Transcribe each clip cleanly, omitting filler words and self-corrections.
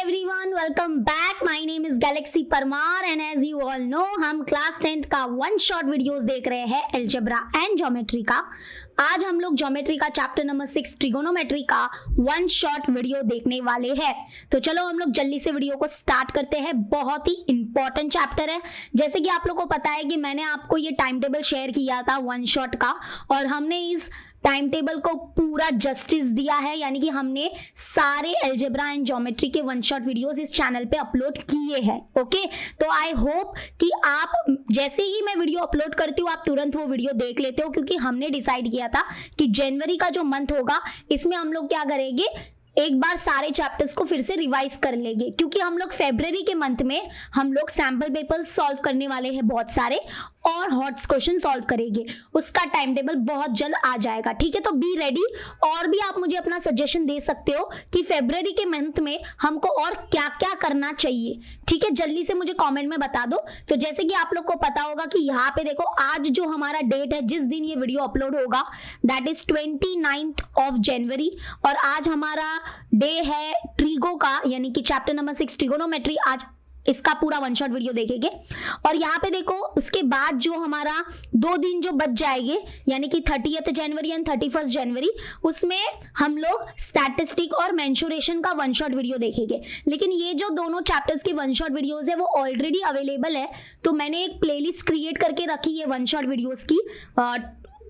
everyone, welcome back. My name is Galaxy Parmar and as you all know हम class 10th का one shot videos देख रहे हैं algebra and geometry का। आज हम लोग ज्योमेट्री का चैप्टर नंबर 6 ट्रिगोनोमेट्री का वन शॉट वीडियो देखने वाले हैं। तो चलो हम लोग जल्दी से वीडियो को स्टार्ट करते हैं। बहुत ही इंपॉर्टेंट चैप्टर है। जैसे कि आप लोग को पता है कि मैंने आपको ये टाइम टेबल शेयर किया था वन शॉट का और हमने इस टाइम टेबल को पूरा जस्टिस दिया है, यानी कि हमने सारे अलजेब्रा एंड ज्योमेट्री के वन शॉट वीडियोस इस चैनल पे अपलोड किए हैं। ओके, तो आई होप कि आप जैसे ही मैं वीडियो अपलोड करती हूँ आप तुरंत वो वीडियो देख लेते हो, क्योंकि हमने डिसाइड किया था कि जनवरी का जो मंथ होगा इसमें हम लोग क्या करेंगे, एक बार सारे चैप्टर्स को फिर से रिवाइज कर लेंगे, क्योंकि हम लोग फरवरी के मंथ में हम लोग सैंपल पेपर्स सॉल्व करने वाले हैं बहुत सारे और हॉट्स क्वेश्चन सॉल्व करेंगे। उसका टाइम टेबल बहुत जल्द आ जाएगा। ठीक है, तो बी रेडी। और भी आप मुझे अपना सजेशन दे सकते हो कि फरवरी के मंथ में हमको और क्या क्या करना चाहिए। ठीक है, जल्दी से मुझे कमेंट में बता दो। तो जैसे कि आप लोग को पता होगा कि यहाँ पे देखो आज जो हमारा डेट है, जिस दिन ये वीडियो अपलोड होगा, that is 29th of January और आज हमारा डे है ट्रिगो का, यानी कि चैप्टर नंबर 6 ट्रिगोनोमेट्री। आज इसका पूरा वन शॉट वीडियो देखेंगे और यहाँ पे देखो उसके बाद जो हमारा 2 दिन जो बच जाएंगे, यानी कि 30th जनवरी एंड 31st जनवरी, उसमें हम लोग स्टैटिस्टिक और मेंसुरेशन का वन शॉट वीडियो देखेंगे। लेकिन ये जो दोनों चैप्टर्स के वन शॉट वीडियोस है वो ऑलरेडी अवेलेबल है, तो मैंने एक प्लेलिस्ट क्रिएट करके रखी है वन शॉट वीडियोस की,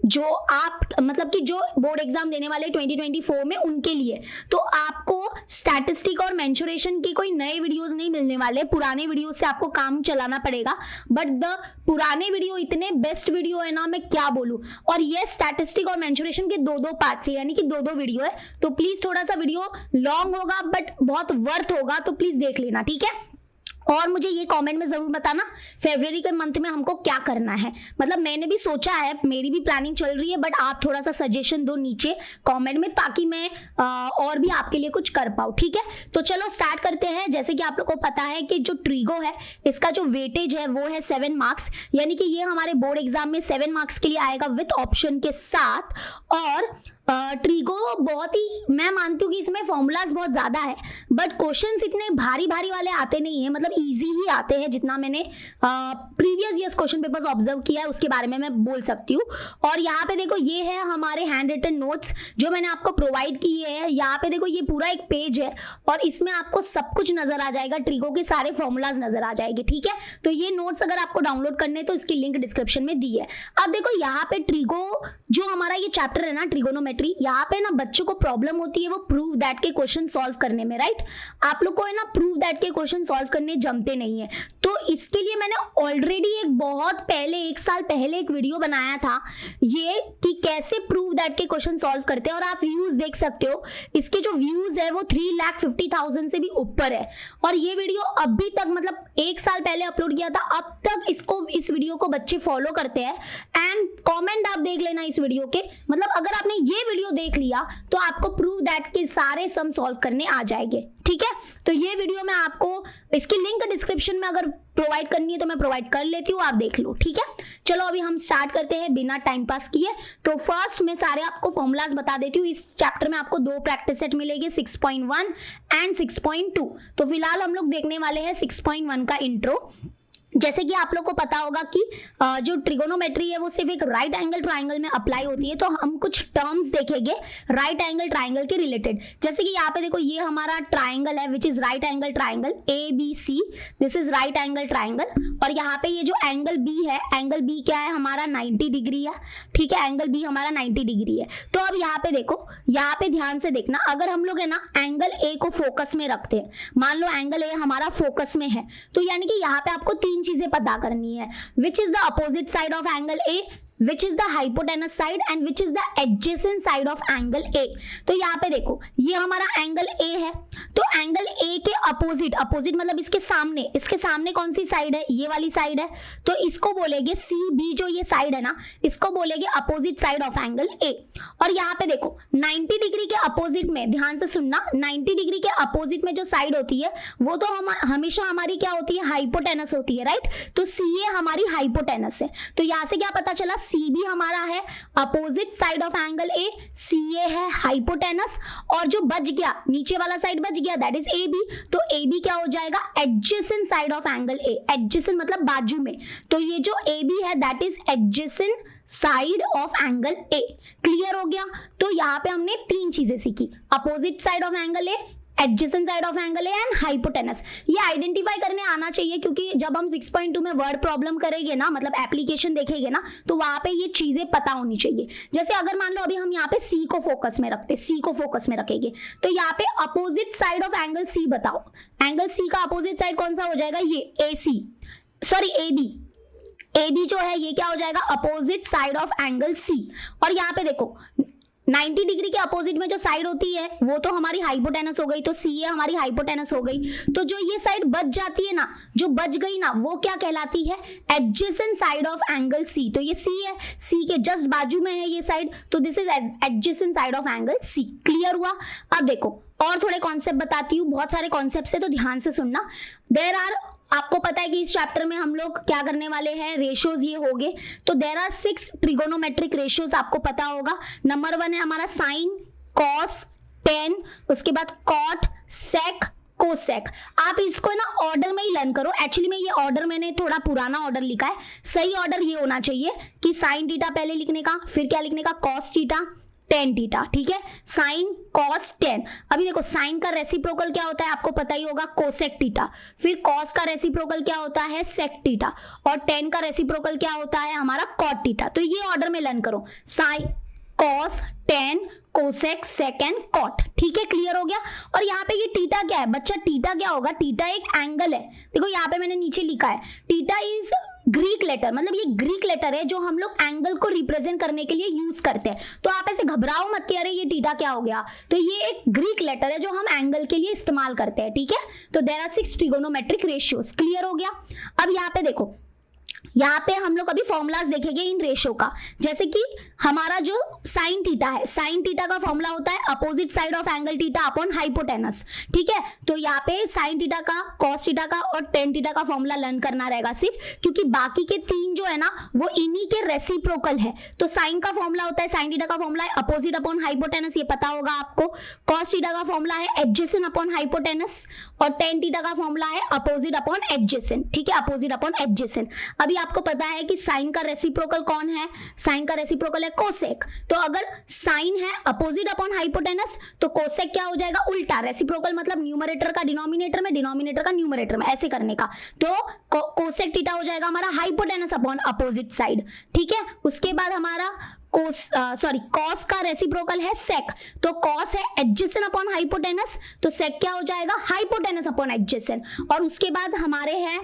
जो आप मतलब कि जो बोर्ड एग्जाम देने वाले 2024 में उनके लिए। तो आपको स्टैटिस्टिक और मेंसुरेशन के कोई नए वीडियोस नहीं मिलने वाले, पुराने वीडियो से आपको काम चलाना पड़ेगा। बट द पुराने वीडियो इतने बेस्ट वीडियो है ना, मैं क्या बोलूं। और ये स्टैटिस्टिक और मेंसुरेशन के दो पार्ट्स है, यानी कि दो वीडियो है। तो प्लीज थोड़ा सा वीडियो लॉन्ग होगा बट बहुत वर्थ होगा, तो प्लीज देख लेना। ठीक है, और मुझे ये कमेंट में जरूर बताना फरवरी के मंथ में हमको क्या करना है। मतलब मैंने भी सोचा है, मेरी भी प्लानिंग चल रही है, बट आप थोड़ा सा सजेशन दो नीचे कमेंट में, ताकि मैं और भी आपके लिए कुछ कर पाऊँ। ठीक है, तो चलो स्टार्ट करते हैं। जैसे कि आप लोग को पता है कि जो ट्रिगो है इसका जो वेटेज है वो है 7 मार्क्स, यानी कि ये हमारे बोर्ड एग्जाम में 7 मार्क्स के लिए आएगा विथ ऑप्शन के साथ। और ट्रिगो बहुत ही, मैं मानती हूँ कि इसमें फॉर्मूलाज बहुत ज्यादा है, बट क्वेश्चंस इतने भारी भारी वाले आते नहीं है, मतलब इजी ही आते हैं। जितना मैंने previous years question papers observe किया है उसके बारे में मैं बोल सकती हूँ। और यहाँ पे देखो ये है हमारे हैंड रिटन नोट्स जो मैंने आपको प्रोवाइड किए हैं। यहाँ पे देखो ये पूरा एक पेज है और इसमें आपको सब कुछ नजर आ जाएगा, ट्रिगो के सारे फॉर्मूलाज नजर आ जाएंगे। ठीक है, तो ये नोट्स अगर आपको डाउनलोड करने तो इसकी लिंक डिस्क्रिप्शन में दी है। अब देखो यहाँ पे ट्रिगो जो हमारा ये चैप्टर है ना ट्रिगोनोमेट्री, यहाँ पे ना बच्चों को प्रॉब्लम होती है वो प्रूव दैट के क्वेश्चन सॉल्व करने में। राइट, आप लोग को है ना प्रूव दैट के क्वेश्चन सॉल्व करने जमते नहीं है। तो इसके लिए मैंने ऑलरेडी एक बहुत पहले 1 साल पहले एक वीडियो बनाया था ये कि कैसे प्रूव दैट के क्वेश्चन सॉल्व करते हैं, और आप व्यूज देख सकते हो। इसके जो व्यूज है वो 3,50,000 से भी ऊपर है। और ये वीडियो अभी तक, मतलब 1 साल पहले अपलोड किया था, अब तक इस वीडियो को बच्चे फॉलो करते हैं। एंड कमेंट आप देख लेना इस वीडियो के, मतलब अगर आपने ये वीडियो देख लिया तो आपको प्रूव दैट के सारे सम सॉल्व करने आ जाएंगे। ठीक है, तो ये वीडियो मैं आपको इसकी लिंक डिस्क्रिप्शन में अगर प्रोवाइड करनी है तो मैं प्रोवाइड कर लेती हूँ, आप देख लो। ठीक है, चलो अभी हम स्टार्ट करते हैं बिना टाइम पास किए। तो फर्स्ट मैं सारे आपको फॉर्मूलाज बता देती हूँ। इस चैप्टर में आपको 2 प्रैक्टिस सेट मिलेंगे, 6.1 एंड 6.2। तो फिलहाल हम लोग देखने वाले हैं 6.1 का इंट्रो। जैसे कि आप लोग को पता होगा कि जो ट्रिगोनोमेट्री है वो सिर्फ एक राइट एंगल ट्राइंगल में अप्लाई होती है। तो हम कुछ टर्म्स देखेंगे राइट एंगल ट्राइंगल के रिलेटेड। जैसे कि यहाँ पे देखो ये हमारा ट्राइंगल है which is right angle triangle ABC, this is right angle triangle. और यहाँ पे ये जो एंगल B है, एंगल B क्या है हमारा 90 डिग्री है। ठीक है, एंगल B हमारा 90 डिग्री है। तो अब यहाँ पे देखो, यहाँ पे ध्यान से देखना, अगर हम लोग है ना एंगल A को फोकस में रखते हैं, मान लो एंगल A हमारा फोकस में है, तो यानी कि यहाँ पे आपको 3 चीजें पता करनी है। Which is the opposite side of angle A, which is the hypotenuse side and which is the adjacent side of angle A। तो यहाँ पे देखो ये हमारा एंगल A है, तो एंगल A के अपोजिट मतलब इसके सामने कौन सी साइड है, ये वाली साइड है। तो इसको बोलेंगे CB, जो ये साइड है ना इसको बोलेंगे opposite side of angle A। और यहाँ पे देखो 90 डिग्री के अपोजिट में, ध्यान से सुनना, 90 डिग्री के अपोजिट में जो साइड होती है वो तो हमेशा हमारी क्या होती है, हाइपोटेनस होती है। राइट, तो CA हमारी हाइपोटेनस है। तो यहाँ से क्या पता चला, सी बी हमारा है opposite side of angle A, C A है हाइपोटेनस, और जो बच गया नीचे वाला साइड बच गया दैट इज ए बी, तो ए बी क्या हो जाएगा adjacent side of angle A, adjacent मतलब बाजू में, तो ये जो ए बी है that is adjacent side of angle A. Clear हो गया? तो यहाँ पे हमने तीन चीजें सीखी, opposite side of angle A, adjacent side of angle and hypotenuse. ये आइडेंटिफाई करने आना चाहिए, क्योंकि जब हम 6.2 में वर्ड प्रॉब्लम करेंगे ना, मतलब एप्लीकेशन देखेंगे ना, तो वहां पे ये चीजें पता होनी चाहिए। जैसे अगर मान लो अभी हम यहाँ पे सी को फोकस में रखते, सी को फोकस में रखेंगे, तो यहाँ पे opposite side of angle C बताओ, एंगल सी का अपोजिट साइड कौन सा हो जाएगा? ये A C, sorry A B, A B जो है ये क्या हो जाएगा opposite side of angle C. और यहाँ पे देखो 90 डिग्री के अपोजिट में जो साइड होती है वो तो हमारी हाइपोटेनस हो गई, तो सी ए हमारी हाइपोटेनस हो गई, तो जो ये साइड बच जाती है ना, जो बच गई ना, वो क्या कहलाती है? Adjacent side of angle C. तो ये सी है, सी के जस्ट बाजू में है ये साइड, तो this is adjacent side of angle C. Clear हुआ? अब देखो और थोड़े कॉन्सेप्ट बताती हूँ, बहुत सारे कॉन्सेप्ट है तो ध्यान से सुनना। देयर आर, आपको पता है कि इस चैप्टर में हम लोग क्या करने वाले हैं, रेशियोज ये हो गए, तो देयर आर 6 ट्रिगोनोमेट्रिक रेशियोज, आपको पता होगा। नंबर 1 है हमारा साइन, कॉस, टेन, उसके बाद कॉट, सेक, कोसेक। आप इसको ना ऑर्डर में ही लर्न करो। एक्चुअली में ये ऑर्डर मैंने थोड़ा पुराना ऑर्डर लिखा है, सही ऑर्डर ये होना चाहिए कि साइन थीटा पहले लिखने का, फिर क्या लिखने का, कॉस थीटा, टेन थीटा। ठीक है, साइन कॉस टेन। अभी देखो साइन का रेसिप्रोकल क्या होता है आपको पता ही होगा, कोसेक थीटा। फिर कॉस का रेसिप्रोकल क्या होता है, सेक थीटा। और टेन का रेसिप्रोकल क्या होता है हमारा, कॉट थीटा। तो ये ऑर्डर में लर्न करो, sine, cos, tan, cosec, sec and cot. ठीक है, क्लियर हो गया? और यहाँ पे ये थीटा क्या है बच्चा, थीटा क्या होगा, थीटा एक एंगल है। देखो यहाँ पे मैंने नीचे लिखा है थीटा इज ग्रीक लेटर, मतलब ये ग्रीक लेटर है जो हम लोग एंगल को रिप्रेजेंट करने के लिए यूज करते हैं। तो आप ऐसे घबराओ मत कि अरे ये थीटा क्या हो गया, तो ये एक ग्रीक लेटर है जो हम एंगल के लिए इस्तेमाल करते हैं। ठीक है, तो there are 6 trigonometric ratios. Clear हो गया? अब यहाँ पे देखो, यहाँ पे हम लोग अभी फॉर्मूलाज देखेंगे इन रेशियो का। जैसे कि हमारा जो साइन थीटा है, साइन थीटा का फॉर्मूला होता है opposite side of angle theta upon hypotenuse. ठीक है, तो यहाँ पे साइन थीटा का, कॉस थीटा का और टेन थीटा का फॉर्मूला लर्न करना रहेगा सिर्फ, क्योंकि बाकी के तीन जो है ना वो इन्हीं के रेसिप्रोकल है। तो साइन का फॉर्मूला होता है, साइन थीटा का फॉर्मूला है अपोजिट अपॉन हाइपोटेनस, ये पता होगा आपको। कॉस थीटा का फॉर्मूला है एडजेसेंट अपॉन हाइपोटेनस, और टेन थीटा का फॉर्मूला है अपोजिट अपॉन एडजेसेंट। ठीक है, अपोजिट अपॉन एडजेसेंट। अभी आपको पता है कि साइन का रेसिप्रोकल कौन है, साइन का रेसिप्रोकल है कोसेक। तो अगर साइन है अपोजिट अपॉन हाइपोटेनस, तो कोसेक क्या हो जाएगा, उल्टा। रेसिप्रोकल मतलब न्यूमरेटर का डिनोमिनेटर में, डिनोमिनेटर का न्यूमरेटर में, ऐसे करने का। तो कोसेक थीटा हो जाएगा हमारा हाइपोटेनस अपॉन अपोजिट साइड। ठीक है, उसके बाद हमारा कॉस का रेसिप्रोकल है सेक, तो कॉस है एडजेसेंट अपॉन हाइपोटेनस, तो सेक क्या हो जाएगा, हाइपोटेनस अपॉन एडजेसेंट। और उसके बाद हमारे हैं,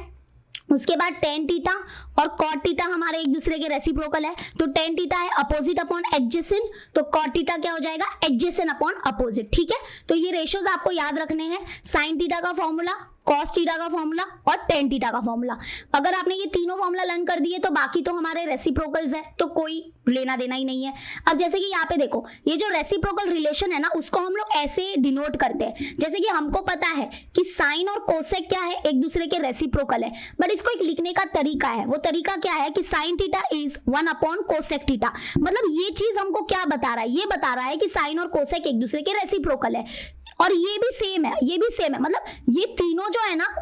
उसके बाद टेन थीटा और कॉट थीटा हमारे एक दूसरे के रेसिप्रोकल है। तो टेन थीटा है अपोजिट अपॉन एडजेसेंट, तो कॉट थीटा क्या हो जाएगा, एडजेसेंट अपॉन अपोजिट। ठीक है, तो ये रेशियोज आपको याद रखने हैं, साइन थीटा का फॉर्मूला, कॉस थीटा का फॉर्मूला और टेन थीटा का फॉर्मूला। अगर आपने ये तीनों फॉर्मूला लर्न कर दिए तो बाकी तो हमारे रेसिप्रोकल्स है, तो कोई लेना देना ही नहीं है। अब जैसे कि यहाँ पे देखो, ये जो रेसिप्रोकल रिलेशन है ना उसको हम लोग ऐसे डिनोट करते हैं। जैसे कि हमको पता है कि साइन और कोसेक क्या है, एक दूसरे के रेसिप्रोकल है, बट इसको एक लिखने का तरीका है। वो तरीका क्या है कि sign theta is 1 upon cosec theta. मतलब ये चीज हमको क्या बता रहा है, ये बता रहा है कि साइन और कोसेक एक दूसरे के रेसिप्रोकल है, और ये भी सेम है, ये भी सेम है। मतलब ये तीनों जो है ना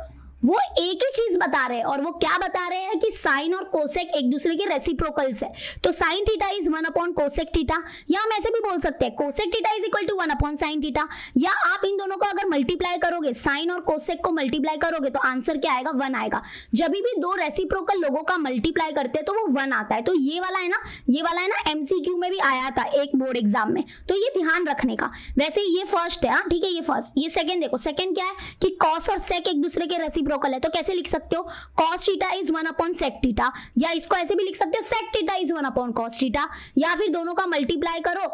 वो एक ही चीज बता रहे हैं, और वो क्या बता रहे हैं कि साइन और कोसेक एक दूसरे के रेसिप्रोकल्स है। तो sine theta is 1 upon cosec theta, या हम ऐसे भी बोल सकते हैं cosec theta is equal to 1 upon sine theta. या आप इन दोनों को अगर मल्टीप्लाई करोगे, साइन और कोसेक को मल्टीप्लाई करोगे तो आंसर क्या आएगा, 1 आएगा। जब भी दो रेसिप्रोकल लोगों का मल्टीप्लाई करते हैं तो वो 1 आता है। तो ये वाला है ना, ये वाला है ना, MCQ में भी आया था एक बोर्ड एग्जाम में, तो ये ध्यान रखने का। वैसे ये फर्स्ट है, ठीक है, ये फर्स्ट। ये सेकंड देखो, सेकंड क्या है कि कॉस और सेक एक दूसरे के रेसिप्रोकल है, तो कैसे लिख सकते हो, cos theta is 1 upon sec theta, या इसको ऐसे भी लिख सकते हो sec theta is 1 upon cos theta, या फिर दोनों का मल्टीप्लाई करो,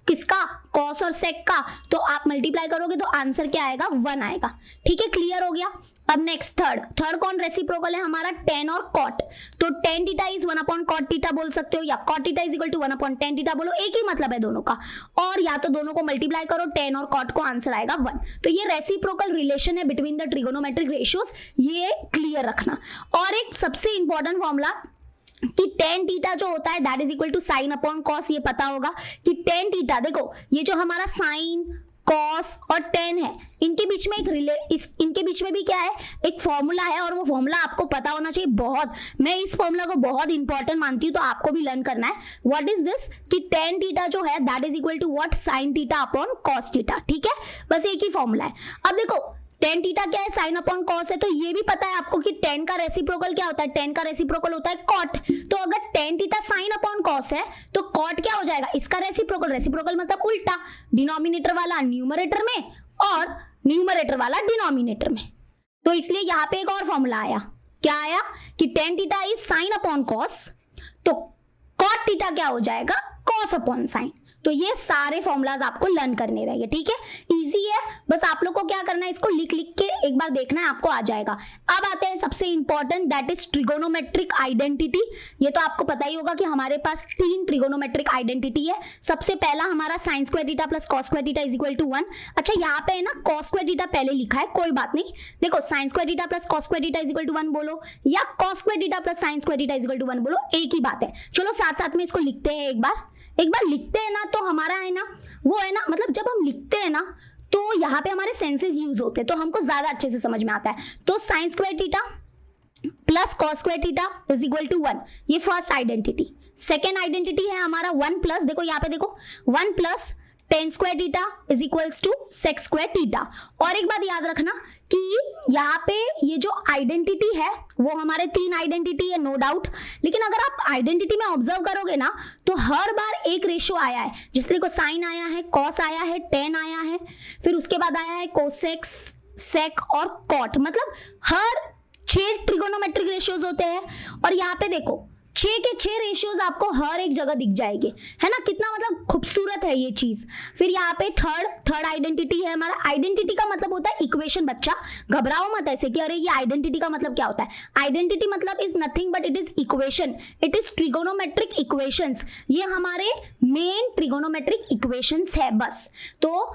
किसका, कॉस और सेक का, तो आप मल्टीप्लाई करोगे तो आंसर क्या आएगा, 1 आएगा। ठीक है, क्लियर हो गया? अब नेक्स्ट थर्ड कौन रेसिप्रोकल है हमारा, टेन और कॉट। तो tan theta is 1 upon cot theta बोल सकते हो, या cot theta is equal to 1 upon tan theta बोलो, एक ही मतलब है दोनों का। और या तो दोनों को मल्टीप्लाई करो, टेन और कॉट को, आंसर आएगा 1। तो ये रेसिप्रोकल रिलेशन है बिटवीन द ट्रिगोनोमेट्रिक रेशियोज, ये क्लियर रखना। और एक सबसे इंपॉर्टेंट फॉर्मूला कि टेन टीटा जो होता है that is equal to sine upon cos. ये पता होगा कि टेन टीटा, देखो ये जो हमारा साइन कॉस और टेन है, इनके बीच में इनके बीच में भी क्या है, एक फॉर्मूला है, और वो फॉर्मूला आपको पता होना चाहिए बहुत। मैं इस फॉर्मूला को बहुत इंपॉर्टेंट मानती हूँ, तो आपको भी लर्न करना है। व्हाट इज दिस, कि टेन टीटा जो है that is equal to what, sine theta upon cos theta. ठीक है, बस एक ही फॉर्मूला है। अब देखो टेन टीटा क्या है, साइन अपॉन कॉस है, तो ये भी पता है आपको कि टेन का रेसिप्रोकल क्या होता है, टेन का रेसिप्रोकल होता है कॉट। तो अगर tan theta sign upon cos है तो कॉट क्या हो जाएगा, इसका रेसिप्रोकल, रेसिप्रोकल मतलब उल्टा, डिनोमिनेटर वाला न्यूमरेटर में और न्यूमरेटर वाला डिनोमिनेटर में। तो इसलिए यहाँ पे एक और फॉर्मूला आया, क्या आया कि tan theta is sine upon cos, तो कॉट टीटा क्या हो जाएगा, कॉस अपॉन साइन। तो ये सारे फॉर्मूलाज आपको लर्न करने रहेंगे। ठीक है, इजी है, बस आप लोग को क्या करना है, इसको लिख लिख के एक बार देखना है, आपको आ जाएगा। अब आते हैं सबसे important, that is trigonometric identity. ये तो आपको पता ही होगा कि हमारे पास 3 ट्रिगोनोमेट्रिक आइडेंटिटी है। सबसे पहला हमारा sine square theta plus cos square theta is equal to 1। अच्छा यहाँ पे है ना कॉस स्क्वायर थीटा पहले लिखा है, कोई बात नहीं। देखो sine square theta plus cos square theta is equal to 1 बोलो, या cos square theta plus sine square theta is equal to 1 बोलो, एक ही बात है। चलो साथ साथ में इसको लिखते हैं एक बार लिखते हैं ना, तो हमारा है ना वो है ना, मतलब जब हम लिखते हैं ना तो यहाँ पे हमारे सेंसेस यूज होते हैं, तो हमको ज्यादा अच्छे से समझ में आता है। तो sine square theta plus cos square theta is equal to 1, ये फर्स्ट आइडेंटिटी। सेकेंड आइडेंटिटी है हमारा 1 प्लस, देखो यहाँ पे देखो 1 plus tan square theta is equals to sec square theta. और एक बात याद रखना कि यहाँ पे ये जो आइडेंटिटी है वो हमारे 3 आइडेंटिटी है, नो डाउट। लेकिन अगर आप आइडेंटिटी में ऑब्जर्व करोगे ना तो हर बार एक रेशियो आया है, जिस तरीके को साइन आया है, कॉस आया है, टेन आया है, फिर उसके बाद आया है कोसेक, सेक और कॉट। मतलब हर 6 ट्रिगोनोमेट्रिक रेशियोज होते हैं, और यहाँ पे देखो 6 के 6 रेशियोज आपको हर एक जगह दिख जाएंगे, है ना। कितना मतलब खूबसूरत है ये चीज। फिर यहाँ पे थर्ड आइडेंटिटी है हमारा। आइडेंटिटी का मतलब होता है इक्वेशन। बच्चा घबराओ मत ऐसे कि अरे ये आइडेंटिटी का मतलब क्या होता है। आइडेंटिटी मतलब is nothing but it is equation, it is trigonometric equations. ये हमारे मेन ट्रिगोनोमेट्रिक इक्वेशंस है बस। तो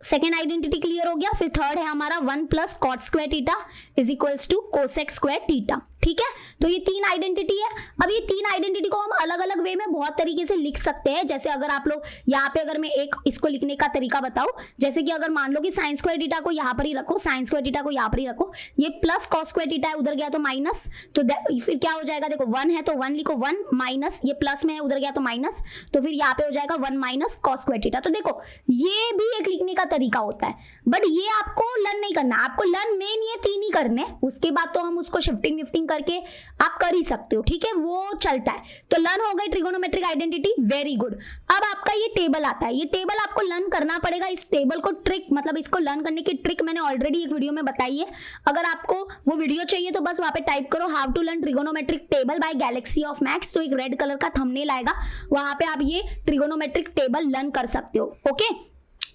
सेकेंड आइडेंटिटी क्लियर हो गया। फिर थर्ड है हमारा 1 plus cot square theta is equals to cosec square theta. ठीक है, तो ये 3 आइडेंटिटी है। अब ये 3 आइडेंटिटी को हम अलग अलग वे में बहुत तरीके से लिख सकते हैं। जैसे अगर आप लोग यहाँ पे, अगर मैं एक इसको लिखने का तरीका बताऊं, जैसे कि अगर मान लो कि साइन स्क्वायर थीटा को यहाँ पर ही रखो, साइन स्क्वायर थीटा को यहाँ पर ही रखो, ये प्लस कॉस स्क्वायर थीटा है, उधर गया तो माइनस, तो फिर क्या हो जाएगा, देखो 1 है तो 1 लिखो, 1 माइनस, ये प्लस में है उधर गया तो माइनस, तो फिर यहाँ पे हो जाएगा 1 माइनस कॉस स्क्वायर थीटा। तो देखो ये भी एक लिखने का तरीका होता है, बट ये आपको लर्न नहीं करना, आपको लर्न मेन ये 3 ही करने, उसके बाद तो हम उसको शिफ्टिंग विफ्टिंग करके आप कर ही सकते हो। ठीक है, वो चलता है। तो लर्न हो गई ट्रिगोनोमेट्रिक आइडेंटिटी, वेरी गुड। अब आपका ये टेबल आता है, ये टेबल आपको लर्न करना पड़ेगा। इस टेबल को ट्रिक, मतलब इसको लर्न करने की ट्रिक मैंने ऑलरेडी एक वीडियो में बताई है। अगर आपको वो वीडियो चाहिए तो बस वहां पे टाइप करो how to learn trigonometric table by Galaxy of Maths, तो एक रेड कलर का थंबनेल आएगा, वहां पे आप ये ट्रिगोनोमेट्रिक टेबल लर्न कर सकते हो। ओके,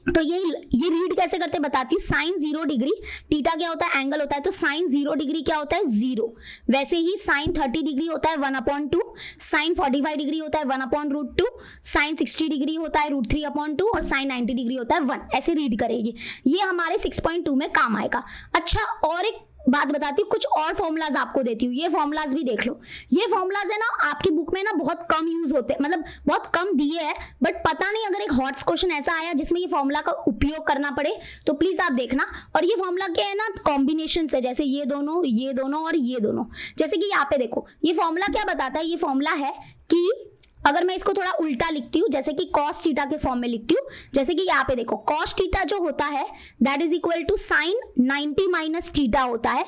तो ये रीड कैसे करते बताती हूँ। साइन 0 डिग्री, थीटा क्या होता है, एंगल होता है, तो साइन 0 डिग्री क्या होता है, 0। वैसे ही साइन 30 डिग्री होता है 1/2, साइन 45 डिग्री होता है 1/√2, साइन 60 डिग्री होता है √3/2 और साइन 90 डिग्री होता है 1। ऐसे रीड करेगी, ये हमारे 6.2 में काम आएगा। अच्छा, और एक बात बताती हूँ, कुछ और फॉर्मूलाज आपको देती हूँ, ये फॉर्मूलाज भी देख लो। ये फॉर्मूलाज है ना आपकी बुक में ना बहुत कम यूज होते हैं, मतलब बहुत कम दिए हैं, बट पता नहीं अगर एक हॉट्स क्वेश्चन ऐसा आया जिसमें ये फॉर्मूला का उपयोग करना पड़े तो प्लीज आप देखना। और ये फॉर्मूला क्या है ना, कॉम्बिनेशन है, जैसे ये दोनों और ये दोनों। जैसे कि यहाँ पे देखो ये फॉर्मूला क्या बताता है, ये फॉर्मूला है कि अगर मैं इसको थोड़ा उल्टा लिखती हूँ, जैसे कि कॉस थीटा के फॉर्म में लिखती हूँ, जैसे कि यहाँ पे देखो कॉस थीटा जो होता है that is equal to sine 90 minus theta होता है,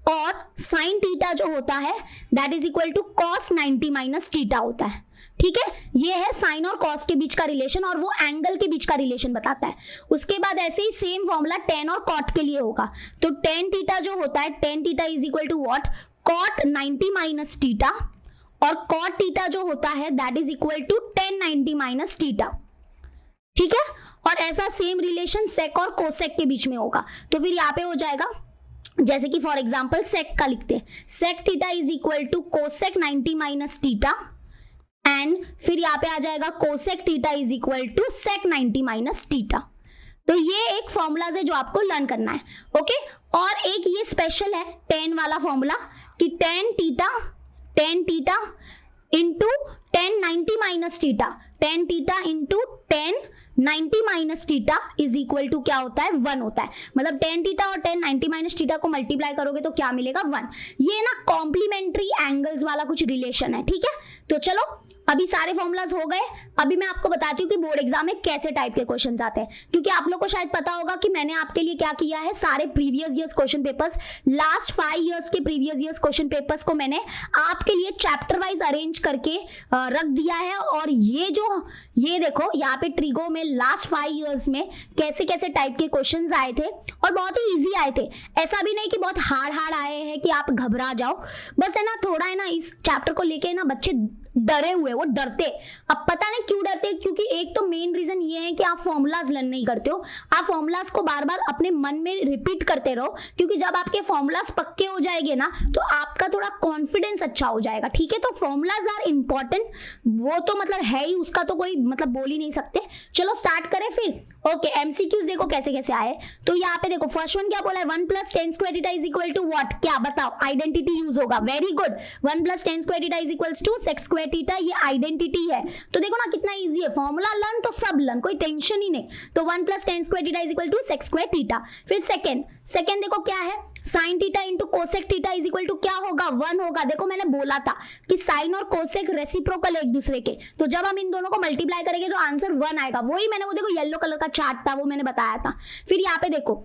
और साइन थीटा जो होता है that is equal to cos 90 minus theta होता है। ठीक है, ये है साइन और कॉस के बीच का रिलेशन, और वो एंगल के बीच का रिलेशन बताता है। उसके बाद ऐसे ही सेम फॉर्मूला टेन और कॉट के लिए होगा, तो टेन थीटा जो होता है, tan theta is equal to what, cot 90 minus theta, और कॉट थीटा जो होता है that is equal to 1090 minus theta. ठीक है, और ऐसा सेम रिलेशन सेक और कोसेक के बीच में होगा। तो फिर यहाँ पे हो जाएगा, जैसे कि फॉर एग्जांपल सेक का लिखते हैं, sec theta is equal to cosec 90 minus theta, and फिर यहाँ पे आ जाएगा cosec theta is equal to sec 90 minus theta. तो ये एक फॉर्मूलाज है जो आपको लर्न करना है। ओके, और एक ये स्पेशल है टेन वाला फॉर्मूला कि tan theta into tan 90 minus theta, tan theta into tan 90 minus theta is equal to क्या होता है 1 होता है। मतलब टेन थीटा और टेन 90 माइनस थीटा को मल्टीप्लाई करोगे तो क्या मिलेगा 1। ये ना कॉम्प्लीमेंट्री एंगल्स वाला कुछ रिलेशन है, ठीक है। तो चलो अभी सारे फॉर्मूलाज हो गए। अभी मैं आपको बताती हूँ कि बोर्ड एग्जाम में कैसे टाइप के क्वेश्चंस आते हैं, क्योंकि आप लोग को शायद पता होगा कि मैंने आपके लिए क्या किया है, सारे previous years question papers, last 5 years के प्रीवियस ईयर्स क्वेश्चन पेपर्स को मैंने आपके लिए चैप्टर वाइज अरेंज करके रख दिया है। और ये देखो यहाँ पे ट्रिगो में लास्ट 5 इयर्स में कैसे कैसे टाइप के क्वेश्चंस आए थे और बहुत ही इजी आए थे। ऐसा भी नहीं कि बहुत हार्ड आए हैं कि आप घबरा जाओ, बस है ना थोड़ा है ना इस चैप्टर को लेके ना बच्चे डरे हुए, वो डरते। अब पता नहीं क्यों डरते, क्योंकि एक तो मेन रीजन ये है कि आप फॉर्मूलाज लर्न नहीं करते हो। आप फॉर्मूलाज को बार बार अपने मन में रिपीट करते रहो, क्योंकि जब आपके फॉर्मूलाज पक्के हो जाएंगे ना तो आपका थोड़ा कॉन्फिडेंस अच्छा हो जाएगा, ठीक है। तो फॉर्मूलाज आर इंपॉर्टेंट, वो तो मतलब है ही, उसका तो कोई मतलब बोल ही नहीं सकते। चलो स्टार्ट करें फिर। ओके, एमसीक्यूज देखो कैसे कैसे आए। तो यहाँ पे देखो फर्स्ट वन क्या बोला है, 1 + 10 square theta is equal to what, क्या बताओ, आइडेंटिटी यूज होगा। Very good, 1 + 10 square theta is equal to sec square theta, ये आइडेंटिटी है। तो देखो ना कितना इजी है, फॉर्मूला लर्न तो सब लर्न, कोई टेंशन ही नहीं। तो 1 + 10 square theta is equal to sec square theta. फिर सेकंड देखो क्या है, sine theta into cosec theta is equal to क्या होगा 1 होगा। देखो मैंने बोला था कि साइन और कोसेक रेसिप्रोकल एक दूसरे के, तो जब हम इन दोनों को मल्टीप्लाई करेंगे तो आंसर 1 आएगा। वही मैंने वो देखो येलो कलर का चार्ट था वो मैंने बताया था। फिर यहाँ पे देखो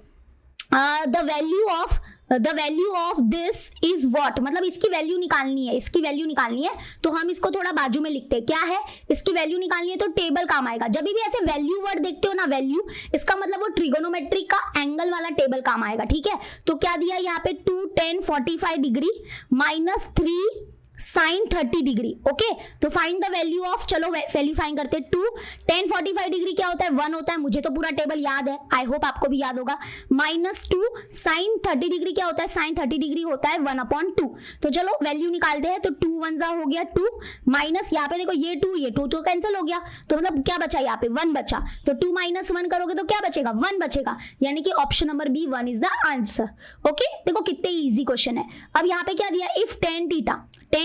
the value of this is what, मतलब इसकी वैल्यू निकालनी है, इसकी वैल्यू निकालनी है। तो हम इसको थोड़ा बाजू में लिखते हैं, क्या है इसकी वैल्यू निकालनी है, तो टेबल काम आएगा। जब भी ऐसे वैल्यू वर्ड देखते हो ना, वैल्यू, इसका मतलब वो ट्रिगोनोमेट्री का एंगल वाला टेबल काम आएगा, ठीक है। तो क्या दिया यहाँ पे 2 10 45 degree minus 3 sine 30 degree. Okay, तो फाइंड द वैल्यू ऑफ, चलो वैल्यू फाइंड करते हैं। 2 10 45 डिग्री क्या होता है 1 होता है, मुझे तो पूरा टेबल याद है, आई होप आपको भी याद होगा। माइनस 2 साइन 30 डिग्री क्या होता है, साइन 30 डिग्री होता है 1/2। तो चलो वैल्यू निकालते हैं। तो 2 1 हो गया 2, माइनस यहाँ पे देखो ये 2 तो कैंसिल हो गया, तो मतलब क्या बचा यहाँ पे 1 बचा। तो 2 - 1 करोगे तो क्या बचेगा 1 बचेगा, यानी कि option number B 1 is the answer. Okay, देखो कितने इजी क्वेश्चन है। अब यहाँ पे क्या दिया, इफ टेन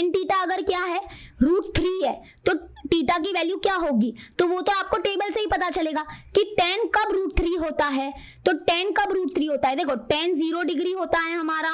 थीटा अगर क्या है √3 है तो थीटा की वैल्यू क्या होगी, तो वो तो आपको टेबल से ही पता चलेगा कि 10 कब √3 होता है। तो 10 कब √3 होता है, देखो 10 0 डिग्री होता है हमारा,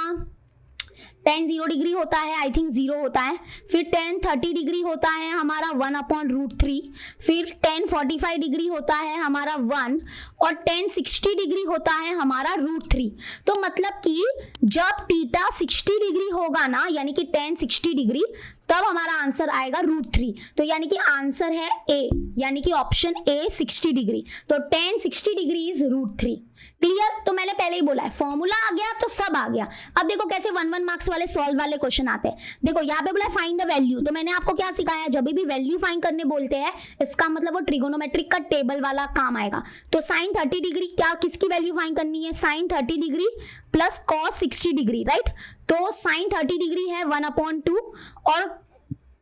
10 0 डिग्री होता है, आई थिंक 0 होता है। फिर 10 30 डिग्री होता है हमारा 1/√3। फिर 10 45 डिग्री होता है हमारा 1, और 10 60 डिग्री होता है हमारा √3। तो मतलब कि जब थीटा 60 डिग्री होगा ना, यानी कि 10 60 डिग्री, तब हमारा आंसर आएगा √3। तो यानी कि आंसर है ए, यानी कि ऑप्शन ए 60 डिग्री। तो 10 60 डिग्री इज √3। क्लियर, तो मैंने पहले ही बोला है फॉर्मूला आ गया तो सब आ गया। अब देखो कैसे 1 मार्क्स वाले सॉल्व वाले क्वेश्चन आते हैं। देखो यहाँ पे बोला फाइंड द वैल्यू, तो मैंने आपको क्या सिखाया, जब भी वैल्यू फाइंड करने बोलते हैं इसका मतलब वो ट्रिगोनोमेट्रिक का टेबल वाला काम आएगा। तो साइन 30 डिग्री क्या, किसकी वैल्यू फाइंड करनी है, sine 30 degree plus cos 60 degree, right. तो साइन 30 डिग्री है 1/2 और